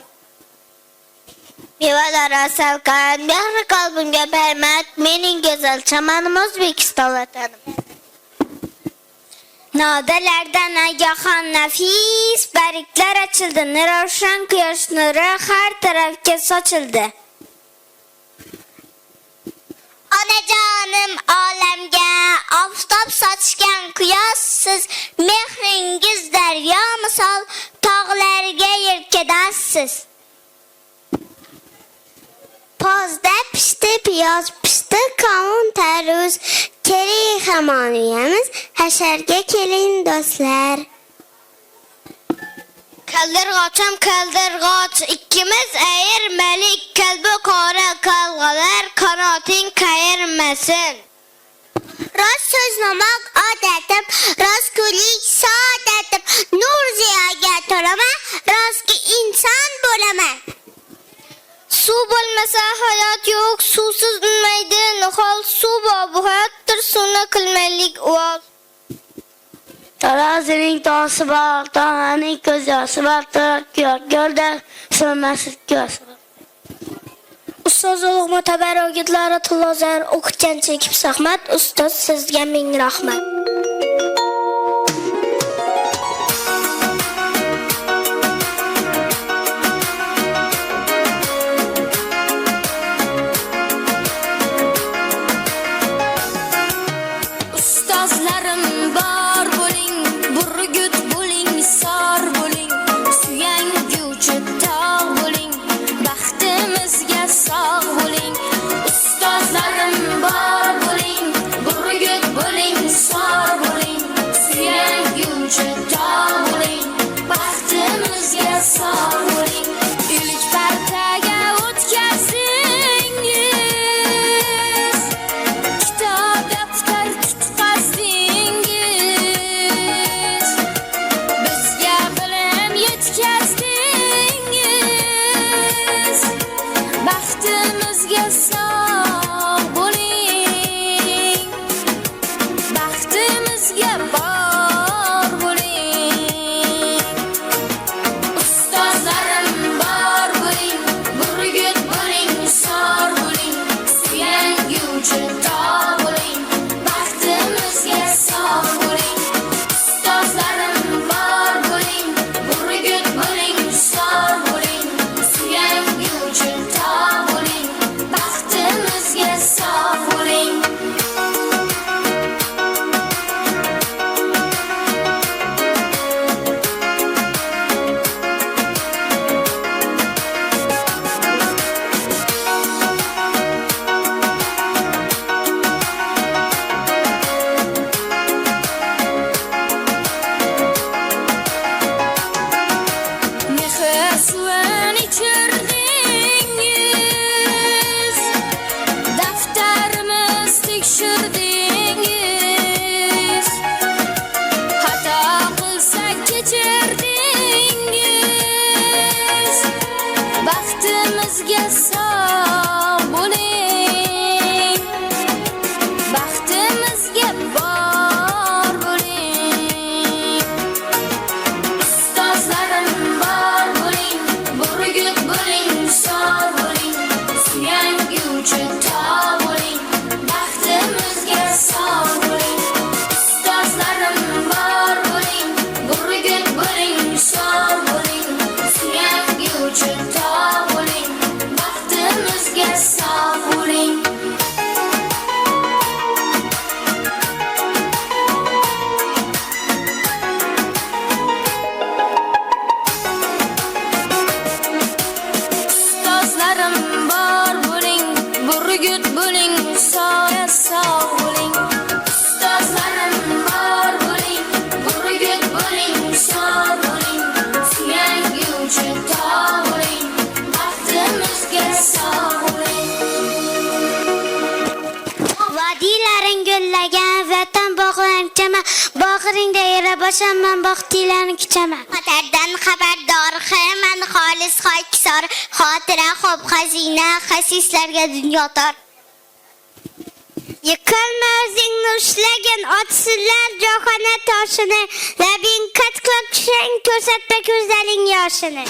Mevalar salqin, mehri qalbimga hurmat, mening go'zal chamanim O'zbekiston vatanim. Nodalardan agaxon nafis barglar ochildi, ravshan quyosh nuri har tarafga sochildi. Onajonim olamga oftob sochgan quyosh siz, mehringiz daryo misol tog'larga yelkadasiz. Pozda pishdi piyoz, pishdi qovun tarvuz, keling hamon uyamiz, hasharga keling do'stlar. Kaldirg'ocham kaldirg'och, ikkimiz ayirmalik, kalbi qora qalg'alar qanoting qayirmasin. Rost so'zlamoq odatim, rostgo'ylik saodatim, nur ziyoga to'laman, rostga inson bo'laman. Suv bo'lmasa hayot yo'q, suvsiz unmaydi nihol, suv bu hayotdir, suvni qilmaylik uvoz. Tarozining tosi bor, tonaning ko'z yoshi bor, ko'rda so'nmasiz ko'z. Ustoz ulug' mo'tabar o'gitlari tilozar, o'qitgan chekib zahmat, ustoz sizga ming rahmat. Ustozlarim bor bo'ling, burgut bo'ling, sor bo'ling, suyanguchi tog' bo'ling, baxtimizga sog' bo'ling. Ustozlarim bor bo'ling, burgut bo'ling, sor bo'ling, suyanguchi tog' bo'ling, baxtimizga sog' bo'ling. Ilik partaga o'tkazingiz, kitob daftar tutqazdingiz, bizga bilim yetkazdingiz, baxtimizga sog' bo'ling, baxtimizga bor bo'ling. Ustozlarim bor bo'ling, burgut bo'ling, sor bo'ling, suyanguchi tog' bo'ling, baxtimizga sog' bo'ling. Ustozlarim bor bo'ling, burgut bo'ling, sor bo'ling, suyanguchi tog' bo'ling, baxtimizga sog' bo'ling. Mehr suvini ichirdingiz, daftarimiz tekshirdingiz, xato qilsak kechirdingiz, baxtimizga sog' bo'ling, baxtimizga bor bo'ling. Ustozlarim bor bo'ling, burgut bo'ling, sor bo'ling, suyanguchi tog' bo'ling, baxtimizga sog' bo'ling. Ustozlarim bor bo'ling, burgut bo'ling, sor bo'ling, suyanguchi tog' bo'ling, baxtimizga sog' bo'ling. Ustozlarim bor bo'ling, burgut bo'ling, sog' bo'ling. Ustozlarim bor bo'ling, burgut bo'ling, sog' bo'ling, suyanguchi tog' bo'ling, baxtimizga sog' bo'ling. Vadiylaring gullagan vatan bog'laring chama, bog'ringda yara boshaman, baxtiylarni kichama. Xatardan xabardor, xirman xolis xoykisor, xotira xo'p xazina, xasislarga dunyo tor. Yiqilma o'zingni ushlagin, otsizlar johona toshini, labing qatqlab tushang, ko'rsatma ko'zlaring yoshini.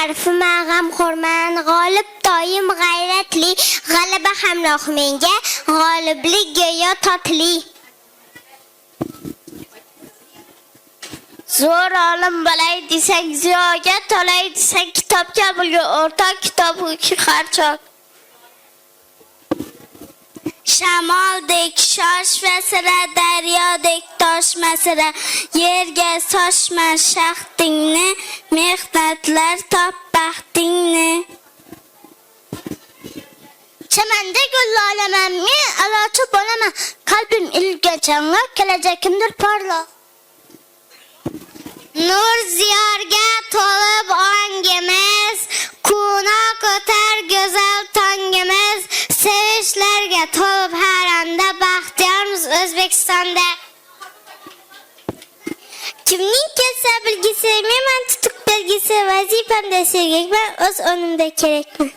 harfi g'amxo'rman, g'olib doim g'ayratli, g'alaba hamroh menga, g'oliblik go'yo totli. Zo'r olim bo'lay desang ziyoga, tolay desang kitobga bo'lgan o'rtoq, kitobga qarchoq. Shamoldek shoshma sira, daryodek toshma sira, yerga sochma shaxtingni, mehnatlar top baxtingni. Chamanda gullolaman, men alochi bo'laman, qalbim ilgachanga, kelajagimdir porloq. Nur ziyorga to'lib ongimiz, kuna ko'tar go'zal tongimiz, sevishlarga to'lib har anda baxtiyormiz O'zbekistonda. Kimning kelsa bilgisi, men tutuq belgisi, vazifamda sergakman, o'z o'rnimda kerakman.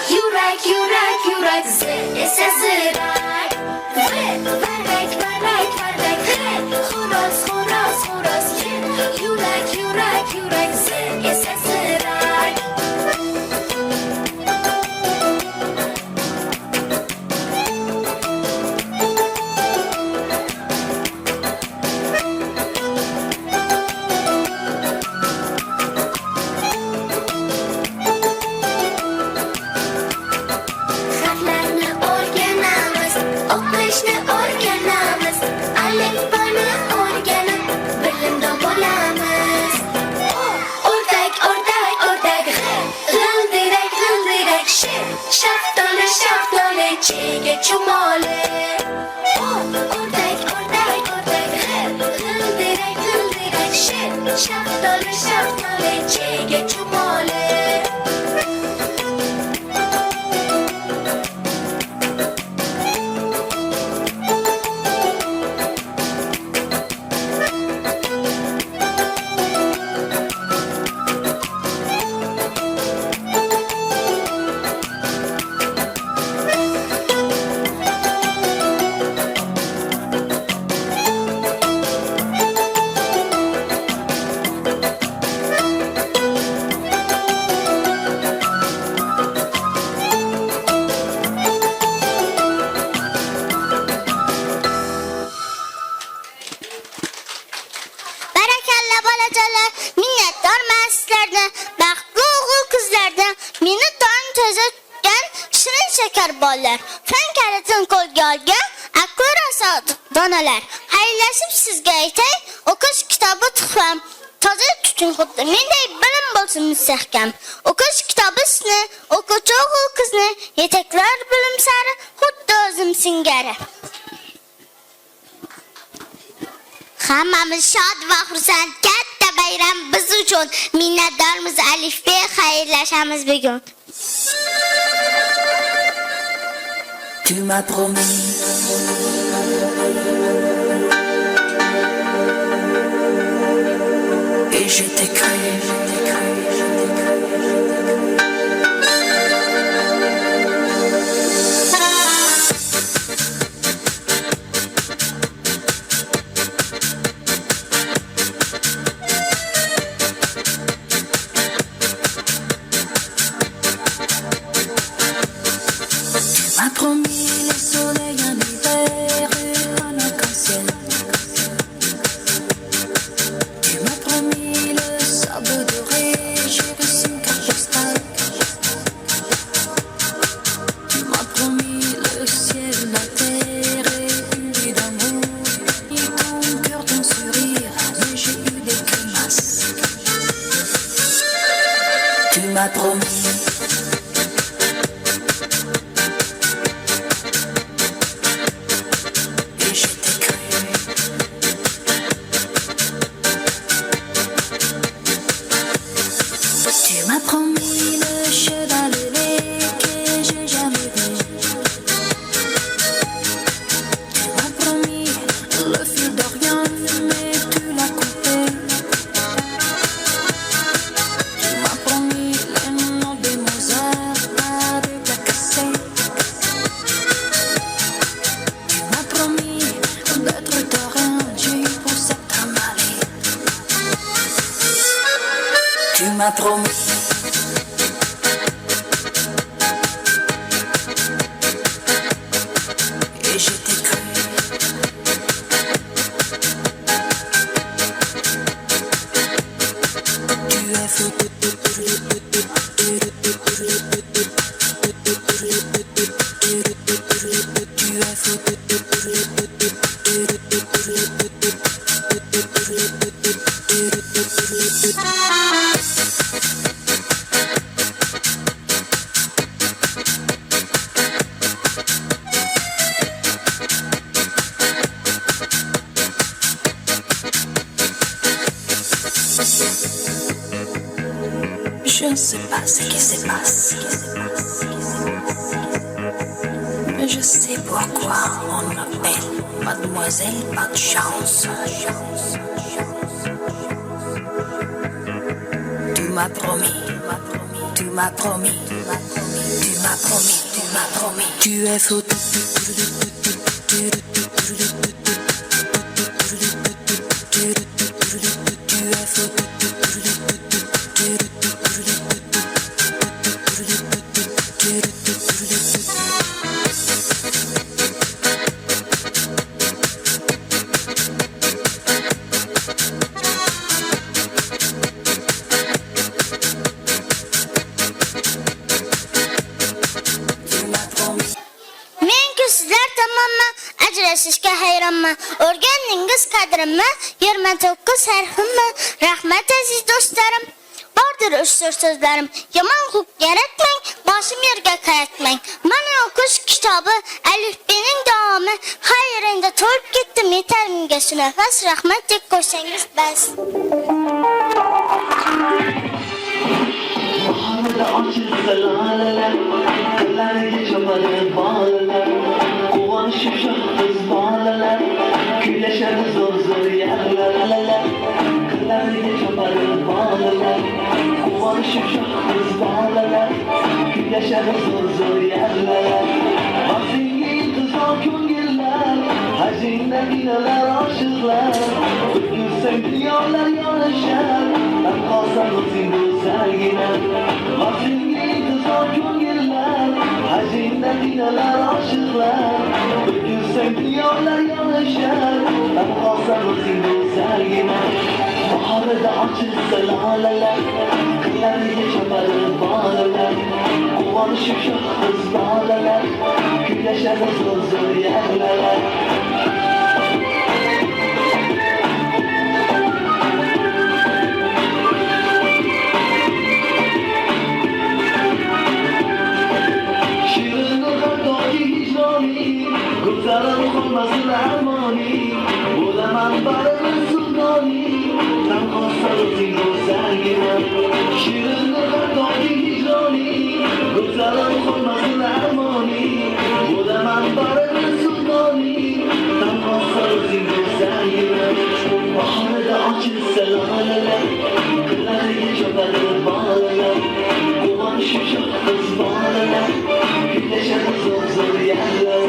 Yürek yürek yürek Z ise zırak Vermek vermek vermek Horoz horoz horoz Yürek yürek yürek Z ise zırak Harflarni o'rganamiz, o'qishni o'rganamiz, alifboni o'rganib, bilimdon bo'lamiz. O'rdak, o'rdak, o'rdak, g'ildirak, g'ildirak, shaftoli, shaftoli, chega chumoli. O'rdak, o'rdak, o'rdak, g'ildirak, g'ildirak, shaftoli, shaftoli, chega chumoli. Barakalla bolajonlar, minnatdorman sizlardan, baxtli o'g'il qizlardan, meni tong tozatgan shirin shakar bollar, fan kalitini qo'lga olgan akura donalar. Xayrlashib sizga aytay, o'qish kitobi tuhfam, toza tuting xuddi menday bilim bo'lsin mustahkam. O'qish kitobi sizni, o'quvchi o'g'il qizni yetaklar bilim sari xuddi o'zim singari. Hammamiz shod va xursand, katta bayram biz uchun. Minnatdormiz Alifbe, xayrlashamiz bugun. Tu m'as promis et je t'ai cru. Tu m'as promis le soleil en hiver et un arc-en-ciel. Tu m'as promis le sable doré, j'ai reçu une carte postale. Tu m'as promis le ciel, la terre et une vie d'amour. Et ton cœur, ton sourire, mais j'ai eu des grimaces. Tu m'as promis. Et je t'ai cru. Tu m'as promis le cheval ailé que j'ai jamais vu. Tu m'as promis le fil d'Orient, mais tu l'as coupé. Tu m'as promis les noms de Mozart avec la cassette. Tu m'as promis d'être t'arranger pour cette amalée. Tu m'as promis. Et je t'ai cru. Tu es fou. Tu es fou. Je ne sais pas ce qui se passe, mais je sais pourquoi on m'appelle Mademoiselle Pas de Chance. Tu m'as promis, tu m'as promis, tu m'as UFO. Men-ku sizlar tomonman ajrashishga hayronman. O'rgandingiz qadrimni 29 harfimni. Rahmat aziz do'stlarim. Bordir ushtur so'zlarim. Yomon xulq yaratmang, boshim yerga qaratmang. Mana o'qish kitobi alifbening davomi. Xayr, endi to'lib ketdim yetarimga shu nafas. Rahmat deb qo'ysangiz bas. Baharda açılsa laleler, kırlarga çaparır bağlılar. Quvonishib shohsiz bolalar, kuylashadi zo'r zo'r yerlar. Kırlarga çaparır bağlılar, quvonishib shohsiz bolalar, kuylashadi zo'r zo'r yerlar. Baxtingga intizor ko'ngillar, hajingda binolar oshiqlar. O'tgursang dunyolar yonishar, ben qolsam o'zing go'zalgina. Baxtingga intizor ko'ngillar, hajingda binolar oshiqlar. O'tgursang dunyolar yonishar, ben qolsam o'zing go'zalgina. Baharda ochilsa lolalar, qirlarga choparir bolalar. Quvonishib shohsiz bolalar, kuylashadi zo'r zo'r yerlar. Gulzarim qolmasin armoni, bo'laman baribir sudoni. Tanhosa o'zing go'zalgina, shirinni qardoqing hijroni. Gulzarim qolmasin armoni, bo'laman baribir sudoni. Tanhosa o'zing go'zalgina. Bahorda ochilsa lolalar, qirlarga choparir bolalar. Quvonishib shohsiz bolalar, kuylashadi zo'r zo'r yerlar.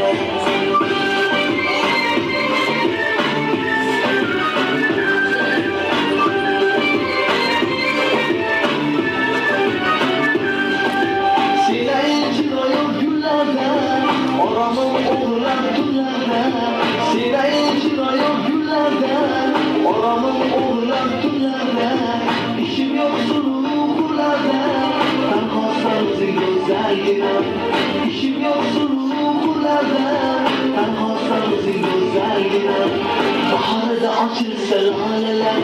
İşim yoksun uğurlarda, tanhosa o'zing go'zalgina. Baharda ochilsa lolalar,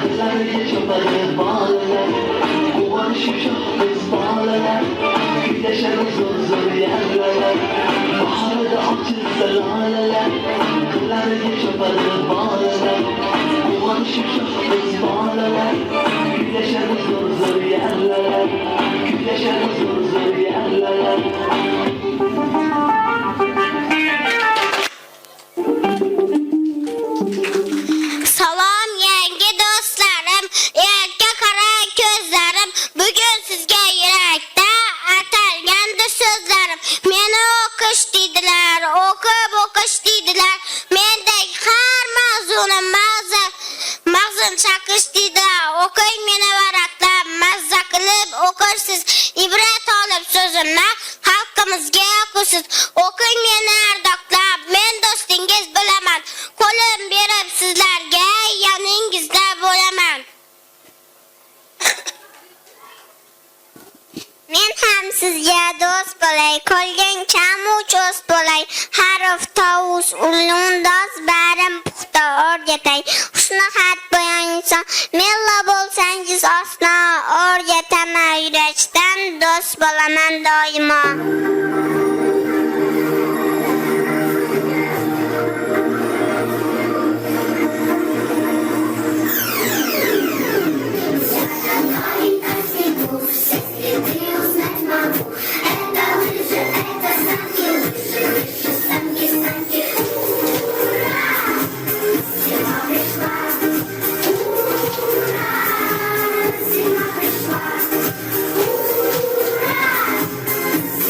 qirlarga choparir bolalar. Quvonishib shohsiz bolalar, kuylashadi zo'r zo'r yerlar. Baharda ochilsa lolalar, qirlarga choparir bolalar. Quvonishib shohsiz bolalar, kuylashadi zo'r zo'r yerlar. Kuylashadi zo'r zo'r yerlar. Salom yangi do'stlarim, erka qara ko'zlarim. Bugun sizga yurakda atalgandi so'zlarim. Meni o'qish dedilar, o'qish dedilar. Mendek har mavzuni mag'zin chaqish dedilar. O'qing meni varaqlab, mazza qilib o'qirsiz. Ibrat olib so'zimni xalqimizga yoqasiz. O'qing meni ardoqlab, men do'stingiz bo'laman. Qo'lim berib sizlarga yoningizda bo'laman. Men ham sizga do'st bo'lay, qolgan kamu cho'st bo'lay. Harf, tovus, ulundoz barim puxta o'rgatay. Husnixat bo'yan inson, mella bo'lsangiz osna o'rgataman yurakdan, do'st bo'laman doimo.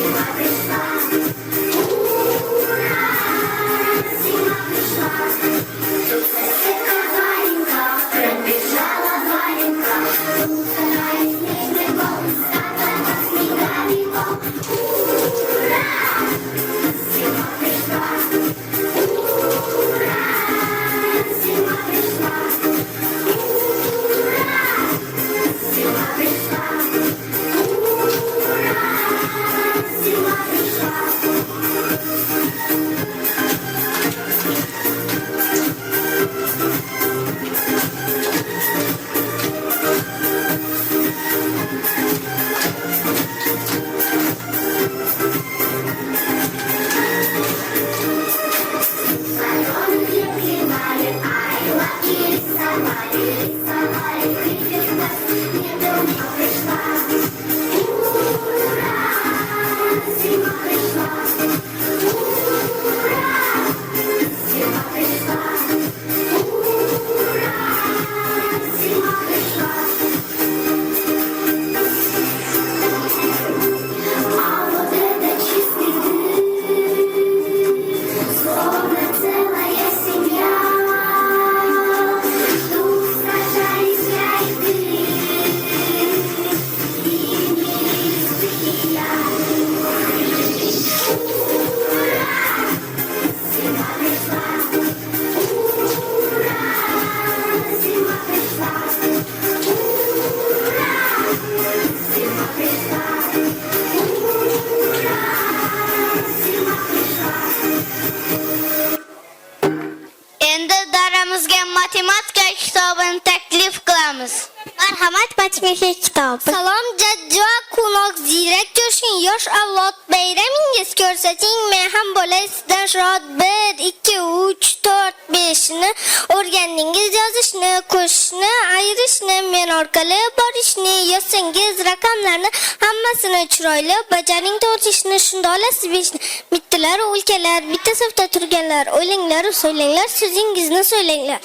Zima wyszła, Qamat Batmesha kitobi. Salom jajjo, quvnoq ziyrak jo'shing yosh avlod bayramingiz ko'rsating, men ham bo'lay sizdan shod. 1 2 3 4 5 ni o'rgandingiz yozishni, qo'shishni, ayirishni, men orqali borishni, yozsangiz raqamlarni hammasini chiroyli bajaring, to'g'rishni, shunda olasiz 5 ni. Bittalar o'lkalar, bitta safda turganlar, o'ylanglar, so'ylanglar, so'zingizni so'ylanglar.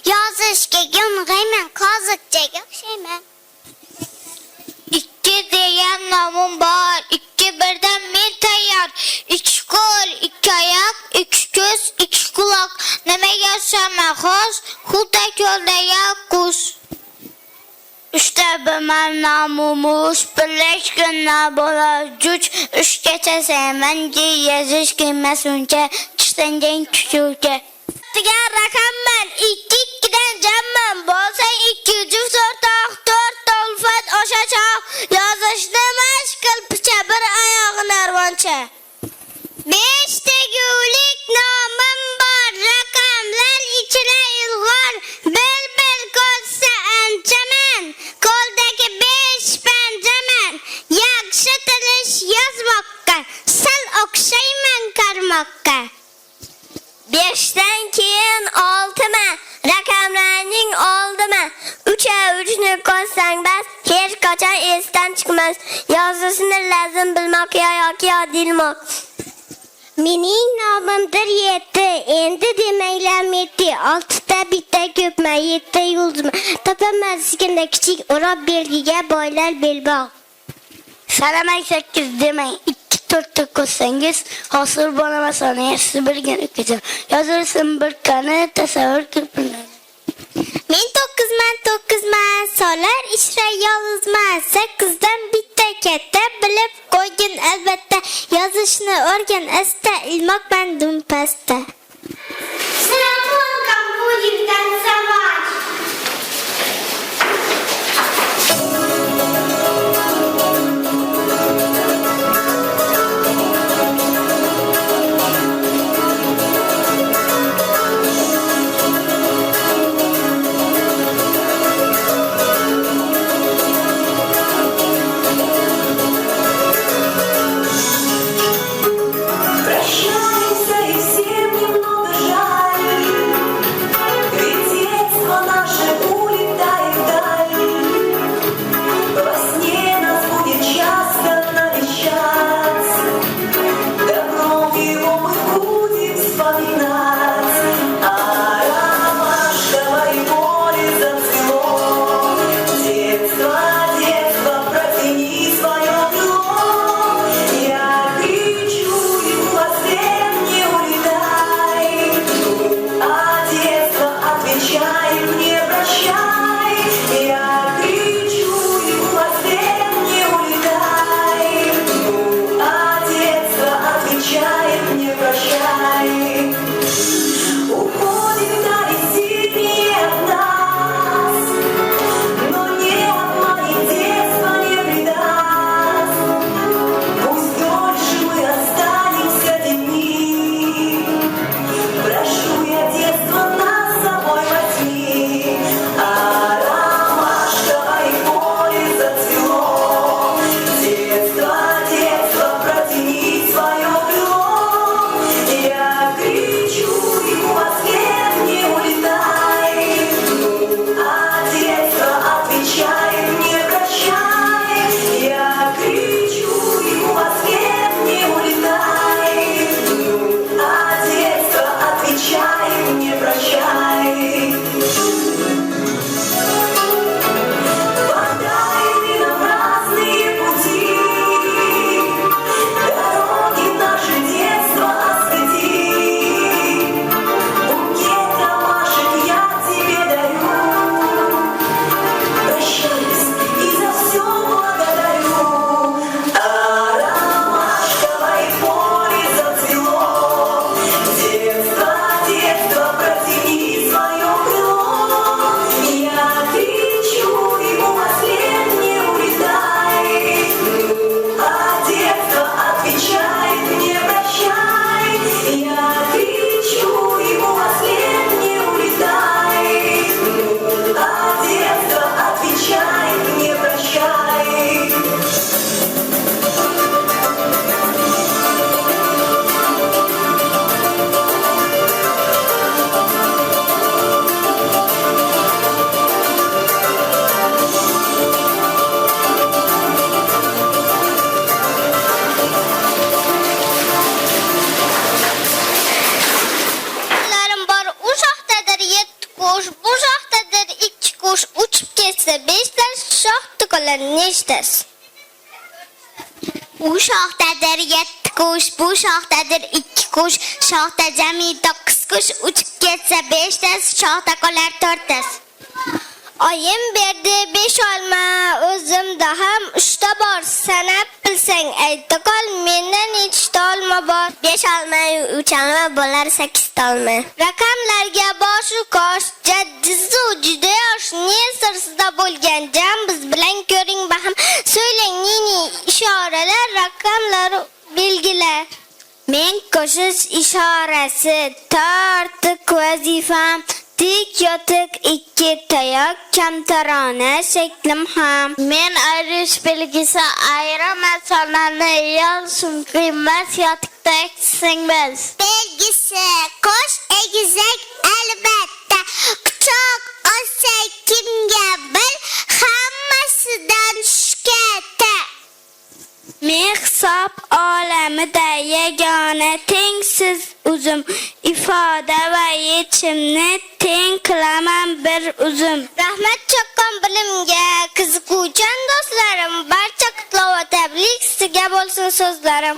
Yozishga yo'ng'ayman, qoziqchaga o'xshayman. 2 degan nomim bor, 2 birdan men tayyor. 2 qo'l, 2 oyoq, 2 ko'z, 2 quloq. Nimaga o'xshaman xos, xuddi ko'ldagi qush. 3ta biman nomimiz, birlashganda bo'lar juj. 3 gacha sevmangi, yozish kelmas uncha, chiqsangan kuchuvga. Degan raqamman 2 dan jamman bo'lsa 2 juft o'rtoq 4 ulfat oshachoq yozishni mashq qil picha bir oyog'i narvoncha 5 tegulik nomim bor raqamlar ichra ilg'or bil ko'rsa anchaman qo'ldagi 5 panjaman yaxshi tilish yozmoqqa sal o'xshayman qarmoqqa 5dan keyin 6man raqamlarning oldimi 3a 3ni ko'rsang bas hech qachon esdan chiqmas yozishni lazim bilmoq yoki odilmoq mening nomimdir 7 endi demanglar metti 6ta bitta ko'pma 7 yulduzma topaman sizga kichik o'roq belgiga boylar belbog' Salamay 8 demang 2-4 ko'rsangiz hosil bo'lmasoni siz bilgan o'qiysiz yozilsin bir qani tasavvur qilib men 9man solar ishra yolg'izman 8dan bitta katta bilib qo'ygin albatta yozishni o'rgan asta ilmoq bandim pasta Salomon kompyuterdan savol Прощайся, и всем немного жаль, ведь детство to'qqilarni eshitasiz. U shoxdadir 7 qush, bu shoxdadir 2 qush, shoxda jami 9 qush, uchib ketsa 5 tasi, shoxda qolar 4 tasi. Oyim berdi 5 olma, o'zimda ham 3 ta bor. Sanab bilsang ayta qol, mendan nechta olma bor? 5 olma, 3 olma bo'lar 8 ta olma. Raqamlarga boshi qosh, jaddizu juda yosh, ne sirsizda bo'lgan jam biz bilan ko'ring baham. So'ylang nini ishoralar, raqamlar, belgilar. Men qo'shish ishorasi, tortiq vazifam. Tik yotiq 2 tayoq, kamtarona shaklim ham. Men ayrish belgisi ayiraman sonlarni, yozishim qiymat yotiqda singmas. Belgisi qo'sh egizak albatta, quchoq olsa kimga bil, hammasidan shukata. Men hisob olamida yagona tengsiz uzum, ifoda va yechimni teng qilaman bir uzum. Rahmat chaqqon bilimga, qiziquvchan do'stlarim, barcha qutlov va tabrik sizga bo'lsin so'zlarim.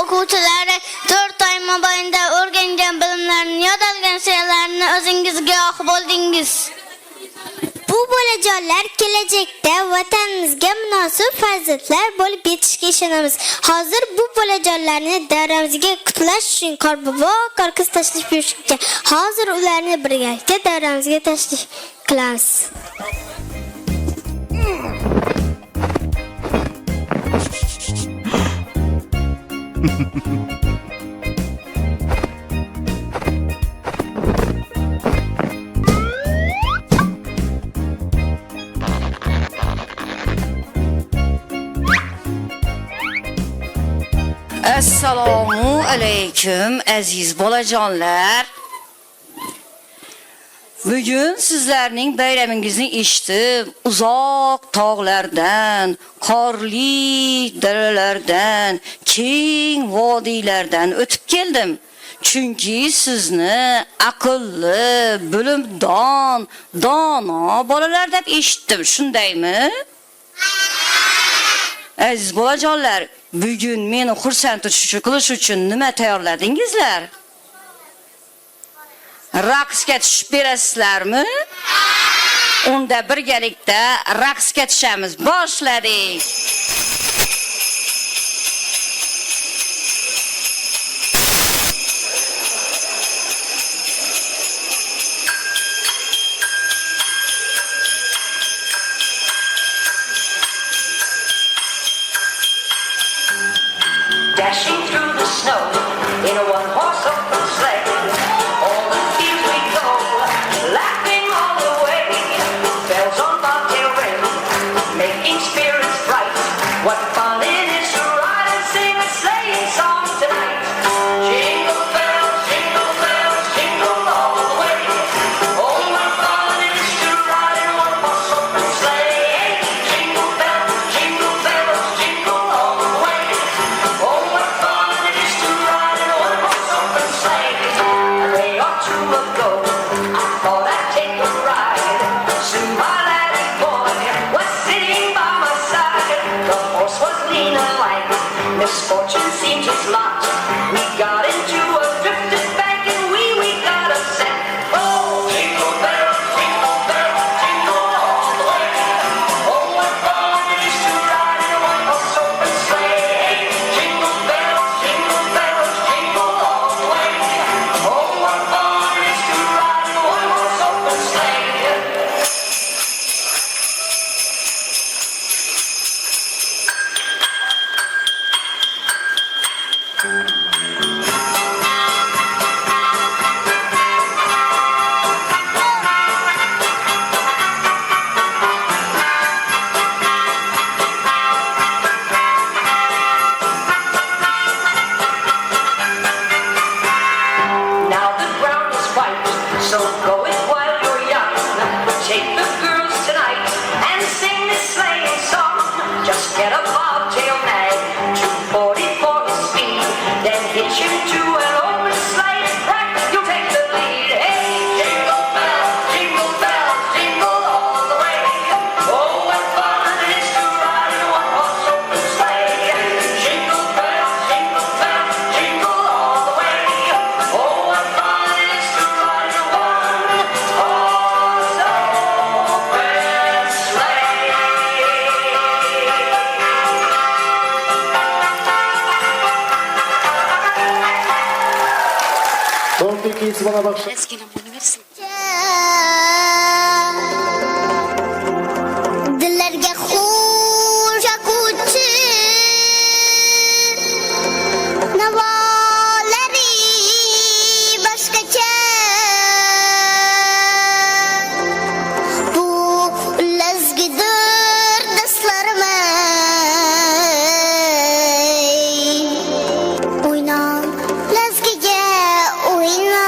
o'quvchilari 4 oy mobaynida o'rgangan bilimlarni, yod olgan she'rlarni o'zingizga guvoh bo'ldingiz. Bu bolajonlar kelajakda vatanimizga munosib farzandlar bo'lib yetishga ishonamiz. Hozir bu bolajonlarni davramizga qutlash uchun Qorbobo Qorqiz tashrif buyurishmoqda. Hozir ularni birgalikda davramizga tashrif qilamiz. Assalomu alaykum aziz bolajonlar. Bugun sizlarning bayramingizni eshitib, uzoq tog'lardan, qorli daralardan, keng vodiylardan o'tib keldim. Chunki sizni aqlli, bilimdon, dono bolalar deb eshitdim, shundaymi? Aziz bolajonlar, bugun meni xursand qilish uchun nima tayyorladingizlar? Raqsga tushib berasizlarmi? Unda birgalikda raqsga tushamiz. Boshladik. Dashing through the snow in a one-horse open sleigh. All the fields we go, laughing all the way. Bells on bobtail ring, making spirits bright. What fun it is to ride and sing a sleighing song tonight. Jingle bells, jingle all the way. Oh, what fun it is to ride in a one-horse open sleigh. Jingle bells, jingle all the way. Oh, what fun it is to ride in a one-horse open sleigh. A day or two ago, I thought I'd take a ride. Soon my laddie boy was sitting by my side. The horse was lean and light. Misfortune seemed his lot. We got into a drifted bank and we got upset. Oh, jingle bells, jingle all the way. Oh, what fun it is to ride in a one-horse open sleigh. Jingle bells, jingle all the way. Oh, what fun it is to ride in a one-horse open sleigh. Now the ground is white, so go it while you're young. Take the girls tonight and sing this sleighing song. Just get a bobtail nag, 240 for the speed, then hitch him to an open sleigh. Right, you'll take the lead. Hey, jingle bells, jingle all the way. Oh, what fun it is to ride in a one-horse open sleigh. Jingle bells, jingle all the way. Oh, what fun it is to ride in a one-horse open sleigh. To'g'ri kiysi bana bak. Ozgina bo'laversin. Dillarga xush akuvchi navolari boshqacha. Bu lazgidir daslarimi o'yna lazgiga o'yna.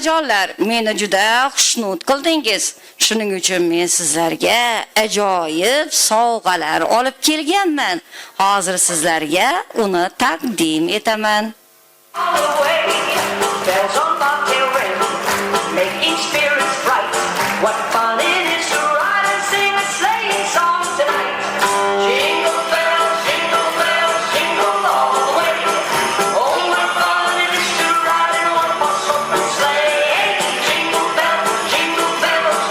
bolajonlar, meni juda xushnud qildingiz. Shuning uchun men sizlarga ajoyib sovg'alar olib kelganman. Hozir sizlarga uni taqdim etaman. All the way, bells on bobtail ring, making spirits bright. What fun it is to ride and sing a sleighing song tonight. Jingle bells, jingle all the way. Oh, what fun it is to ride in a one-horse open sleigh. Jingle bells,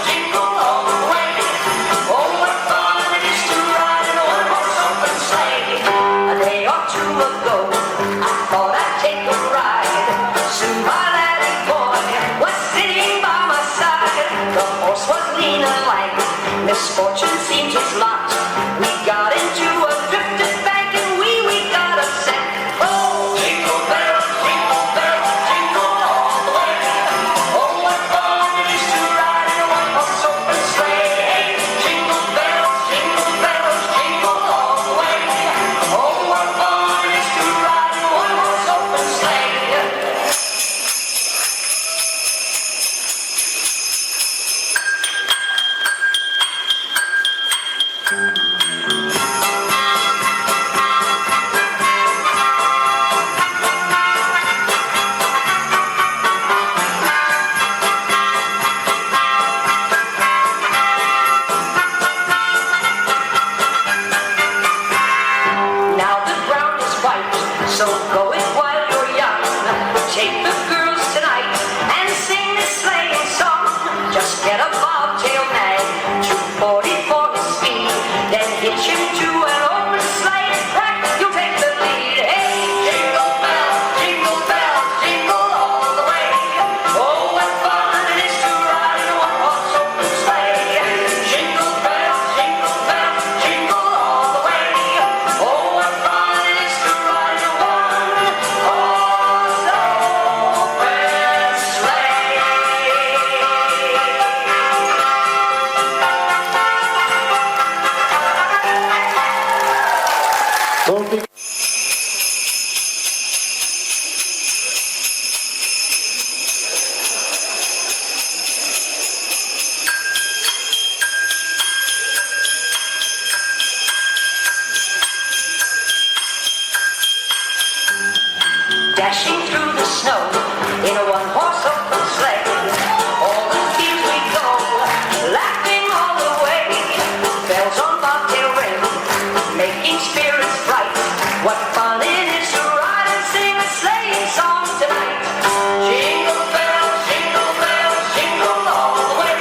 jingle all the way. Oh, what fun it is to ride in a one-horse open sleigh. A day or two ago, I thought I'd take a ride. Soon my laddie boy was sitting by my side. The horse was lean and light. Misfortune seemed his lot. We got into a drifted bank and we got upset. Oh, jingle bells, jingle all the way. Oh, what fun it is to ride in a one-horse open sleigh. Jingle bells, jingle all the way. Oh, what fun it is to ride in a one-horse open sleigh. Now the ground is white, so go it while you're young. Take the girls tonight and sing this sleighing song. Just get a bobtail nag, 240 for his speed, then hitch him to an open sleigh and crack, you'll take the lead. Hey, jingle bells, jingle all the way. Oh, what fun it is to ride in a one-horse open sleigh. Jingle bells, jingle all the way. Oh, what fun it is to ride in a one-horse open sleigh. Son bir Dashing through the snow in a one-horse open sleigh. All the fields we go, laughing all the way. Bells on bobtail ring, making spirits bright. What fun it is to ride and sing a sleighing song tonight. Jingle bells, jingle all the way.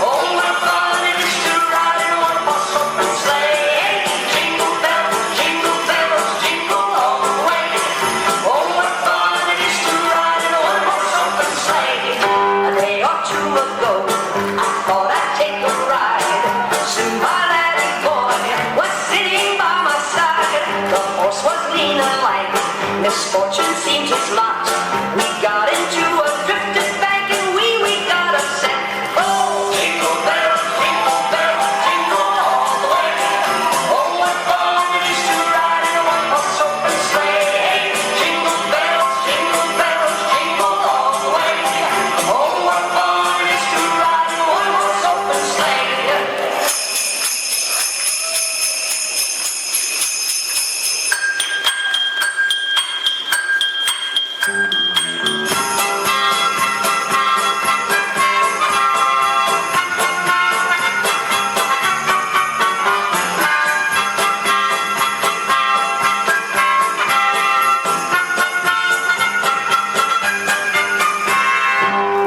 Oh, what fun it is to ride in a one-horse open sleigh. Jingle bells, jingle all the way. Oh, what fun it is to ride in a one-horse open sleigh. A day or two ago, I thought I'd take a ride. Soon my laddie boy was sitting by my side. The horse was lean and light. Misfortune seemed his lot. We got into a drifted bank and we got upset. Oh, jingle bells, jingle all the way. Oh, what fun it is to ride in a one-horse open sleigh. Jingle bells, jingle all the way. Oh, what fun it is to ride in a one-horse open sleigh.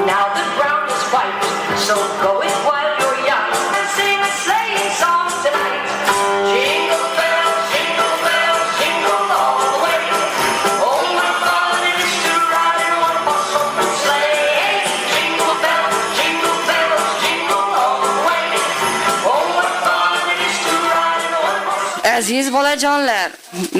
Now the ground is white, so go it while you're young and sing a sleighing song tonight. Jingle bells, jingle all the way. Oh, what fun it is to ride in a one-horse open sleigh. Jingle bells, jingle all the way. Oh, what fun it is to ride in a one-horse. Aziz bolajonlar,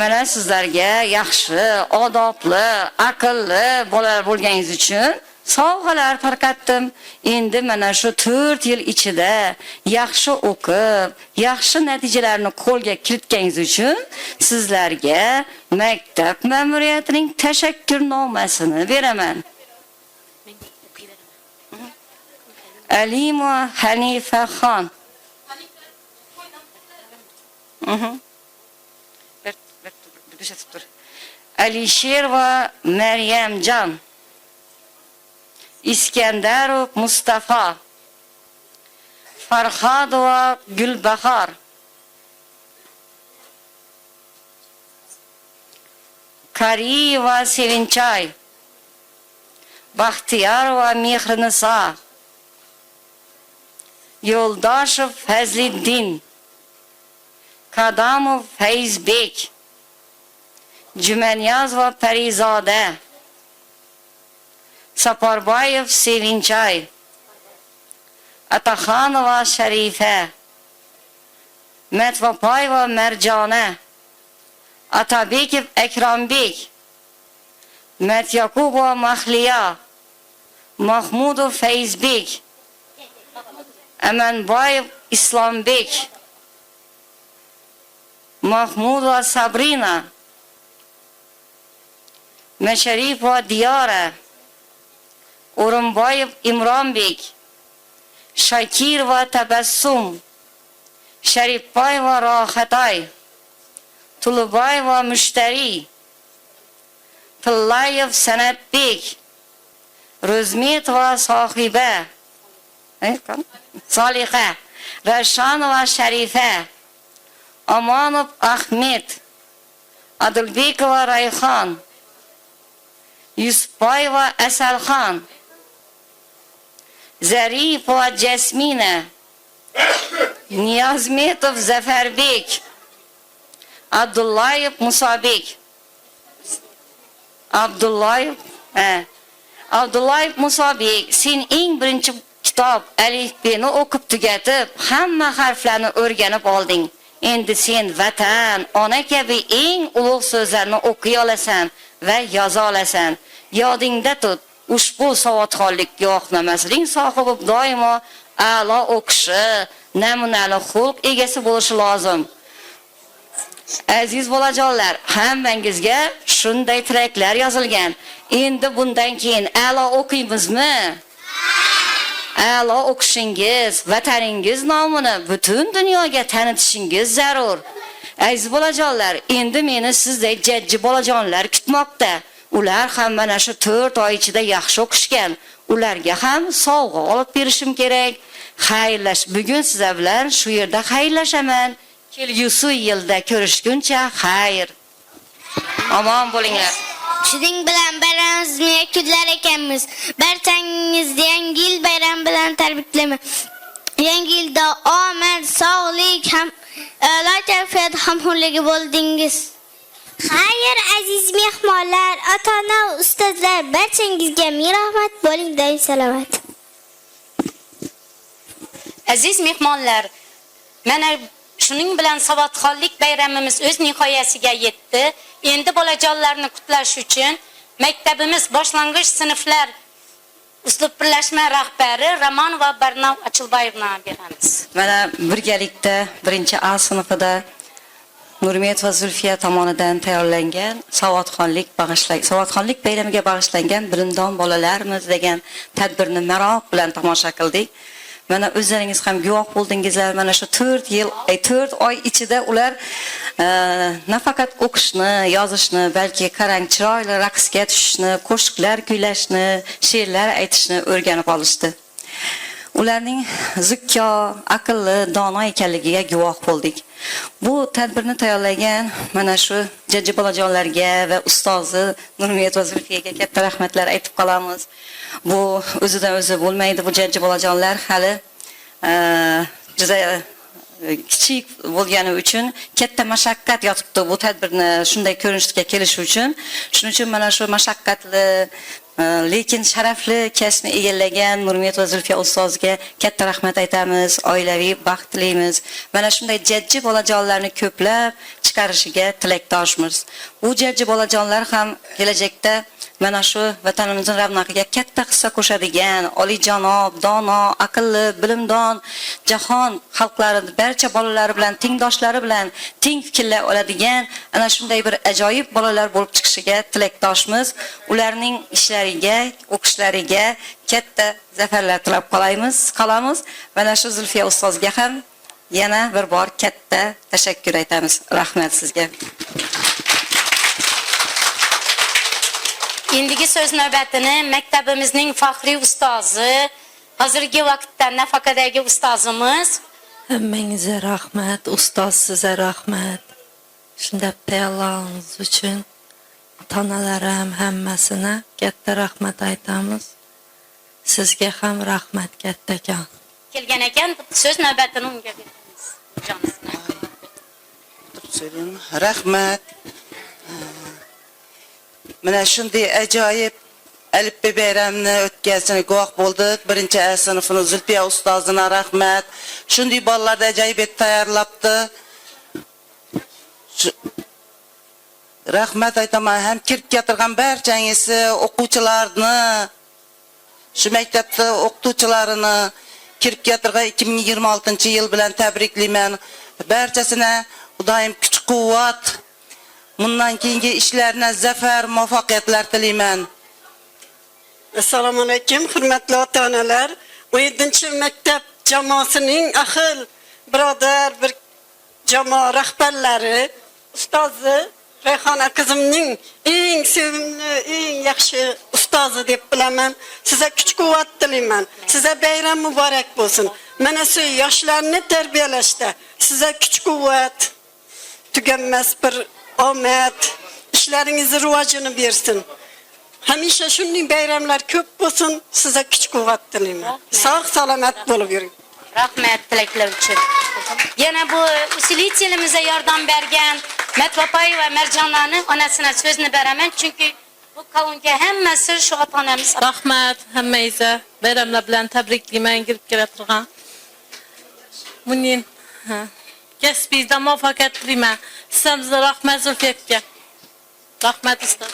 mana sizlarga yaxshi, odobli, aqlli bolalar bo'lganingiz uchun sovg'alar tarqatdim. Endi mana shu 4 yil ichida yaxshi o'qib, yaxshi natijalarni qo'lga kiritganingiz uchun sizlarga maktab ma'muriyatining tashakkurnomasini beraman. Alima Hanifa Xon. Alisher va Maryamjon. İskenderov Mustafa. Farhodova Gulbahor. Kariyeva Sevinchoy. Baxtiyorova Mehriniso. Yo'ldoshev Fazliddin. Qadamov Fayzbek. Jumaniyozova Parizoda. Saparbayev Sevinchoy. Ataxonova Sharifa. Matvapoyeva Marjona. Atabekov Akrombek. Matyakubova Mahliyo. Mahmudov Fayzbek. Amanboyev Islombek. Mahmudova Sabrina. Masharipova Diyora. O'rinboyev Imronbek. Shakirova Tabassum. Sharipboyeva Rohatoy. Tuluboyeva Mushtari. Tillayev Sanatbek. Ro'zmetova Sohiba. Soliha. Rashonova Sharifa. Omonov Ahmed. Adilbekova Rayhon. Yusufboyeva Asalxon. Zaripova Jasmina. Niyozmetov Zafarbek. Abdullayev Musobek. Abdullayev Musobek, sen eng birinchi kitob alifbeni o'qib tugatib, hamma harflarni o'rganib olding. Endi sen vatan, ona kabi eng ulug' so'zlarni o'qiy olasan va yoza olasan. Yodingda tut, ushbu savodxonlik guvohnomasining sohibi doimo a'lo o'qishi, namunali xulq egasi bo'lishi lozim. Aziz bolajonlar, hammangizga shunday tilaklar yozilgan. Endi bundan keyin a'lo o'qiymizmi? A'lo o'qishingiz, vataningiz nomini butun dunyoga tanitishingiz zarur. Aziz bolajonlar, endi meni sizday jajji bolajonlar kutmoqda. Ular ham mana shu 4 oy ichida yaxshi o'qishgan. Ularga ham sovg'a olib berishim kerak. Xayrlash, bugun sizlar bilan shu yerda xayrlashaman. Kelgusi yilda ko'rishguncha xayr. Omon bo'linglar. Shuning bilan bayramimizni yakunlar ekanmiz. Barchangizni yangi yil bayrami bilan tabriklayman. Yangi yilda omad, sog'lik, ham a'lo kayfiyat, hamhurligi bo'ldingiz. Xayr aziz mehmonlar, ota-ona, ustozlar, barchangizga ming rahmat, bo'ling doim salomat. Aziz mehmonlar, mana shuning bilan savodxonlik bayramimiz o'z nihoyasiga yetdi. Endi bolajonlarni qutlash uchun maktabimiz boshlang'ich sinflar uslub birlashma rahbari Ramonova Barnov Achilboyevni beramiz. Mana birgalikda 1A sinfida Nurmetova Zulfiya tomonidan tayyorlangan savodxonlik bayramiga bag'ishlangan Birindon bolalarimiz degan tadbirni maroq bilan tomosha qildik. Mana o'zlaringiz ham guvoh bo'ldingizlar. Mana shu 4 oy ichida ular nafaqat o'qishni, yozishni, balki qarang chiroyli raqsga tushishni, qo'shiqlar kuylashni, she'rlar aytishni o'rganib olishdi. Ularning zukko, aqlli, dono ekanligiga guvoh bo'ldik. Bu tadbirni tayyorlagan mana shu jajji bolajonlarga va ustozi Nurmetova Zulfiyaga katta rahmatlar aytib qolamiz. Bu o'zidan o'zi bo'lmaydi. Bu jajji bolajonlar hali juda kichik bo'lgani uchun katta mashaqqat yotibdi bu tadbirni shunday ko'rinishga kelish uchun. Shuning uchun mana shu mashaqqatli lekin sharafli kasbni egallagan Nurmetova Zulfiya ustozga katta rahmat aytamiz, oilaviy baxt tilaymiz. Mana shunday jajji bolajonlarni ko'plab chiqarishiga tilakdoshmiz. Bu jajji bolajonlar ham kelajakda mana shu vatanimizning ravnaqiga katta hissa qo'shadigan, oliyjanob, dono, aqlli, bilimdon, jahon xalqlari barcha bolalari bilan, tengdoshlari bilan teng fikrlay oladigan ana shunday bir ajoyib bolalar bo'lib chiqishiga tilakdoshmiz. Ularning ishlariga, o'qishlariga katta zafarlar tilab qolamiz. Mana shu Zulfiya ustozga ham yana bir bor katta tashakkur aytamiz. Rahmat sizga. Endigi so'z navbatini maktabimizning faxriy ustozi, hozirgi vaqtda nafaqadagi ustozimiz. Hammangizga rahmat, ustoz sizga rahmat. Shunda tayyorlaringiz uchun ota-onalarim hammasini katta rahmat aytamiz. Sizga ham rahmat kattakon. Kelgan ekan, so'z navbatini unga beramiz. Rahmat. Mana shunday ajoyib alifbe bayramni o'tkazishga guvoh bo'ldik. Birinchi A sinfini Zulfiya ustozina rahmat. Shunday bolalarni ajoyib etib tayyorlabdi. Rahmat aytaman ham kirib keltirgan barchangizni, o'quvchilarni, shu maktabda o'qituvchilarini kirib keltirgan 2026-yil bilan tabriklayman. Barchasini Xudoyim kuch-quvvat, bundan keyingi ishlarga zafar, muvaffaqiyatlar tilayman. Assalomu alaykum, hurmatli ota-onalar. 17-maktab jamoasining ahil birodar bir jamoa rahbarlari, ustozi Rayhona qizimning eng sevimli, eng yaxshi ustozi deb bilaman. Sizga kuch-quvvat tilayman. Sizga bayram muborak bo'lsin. Mana shu yoshlarni tarbiyalashda sizga kuch-quvvat, tuganmas bir omad, ishlaringizni rivojini bersin. Hamisha shunday bayramlar ko'p bo'lsin. Sizga kuch-quvvat tilayman. Sog' salomat bo'lib yuring. Rahmat tilaklar uchun. Yana bu usilitelimizga yordam bergan Matvapay va Marjonlarning onasina so'zni beraman, chunki bu qavunga hammasi shu ota-onamiz. Rahmat hammangizga bayramlar bilan tabriklayman, kirib kelaturgan. Buning kasbingizda muvaffaqiyat tilayman. Sizga rahmat Zulfiya aka. Rahmat ustoz.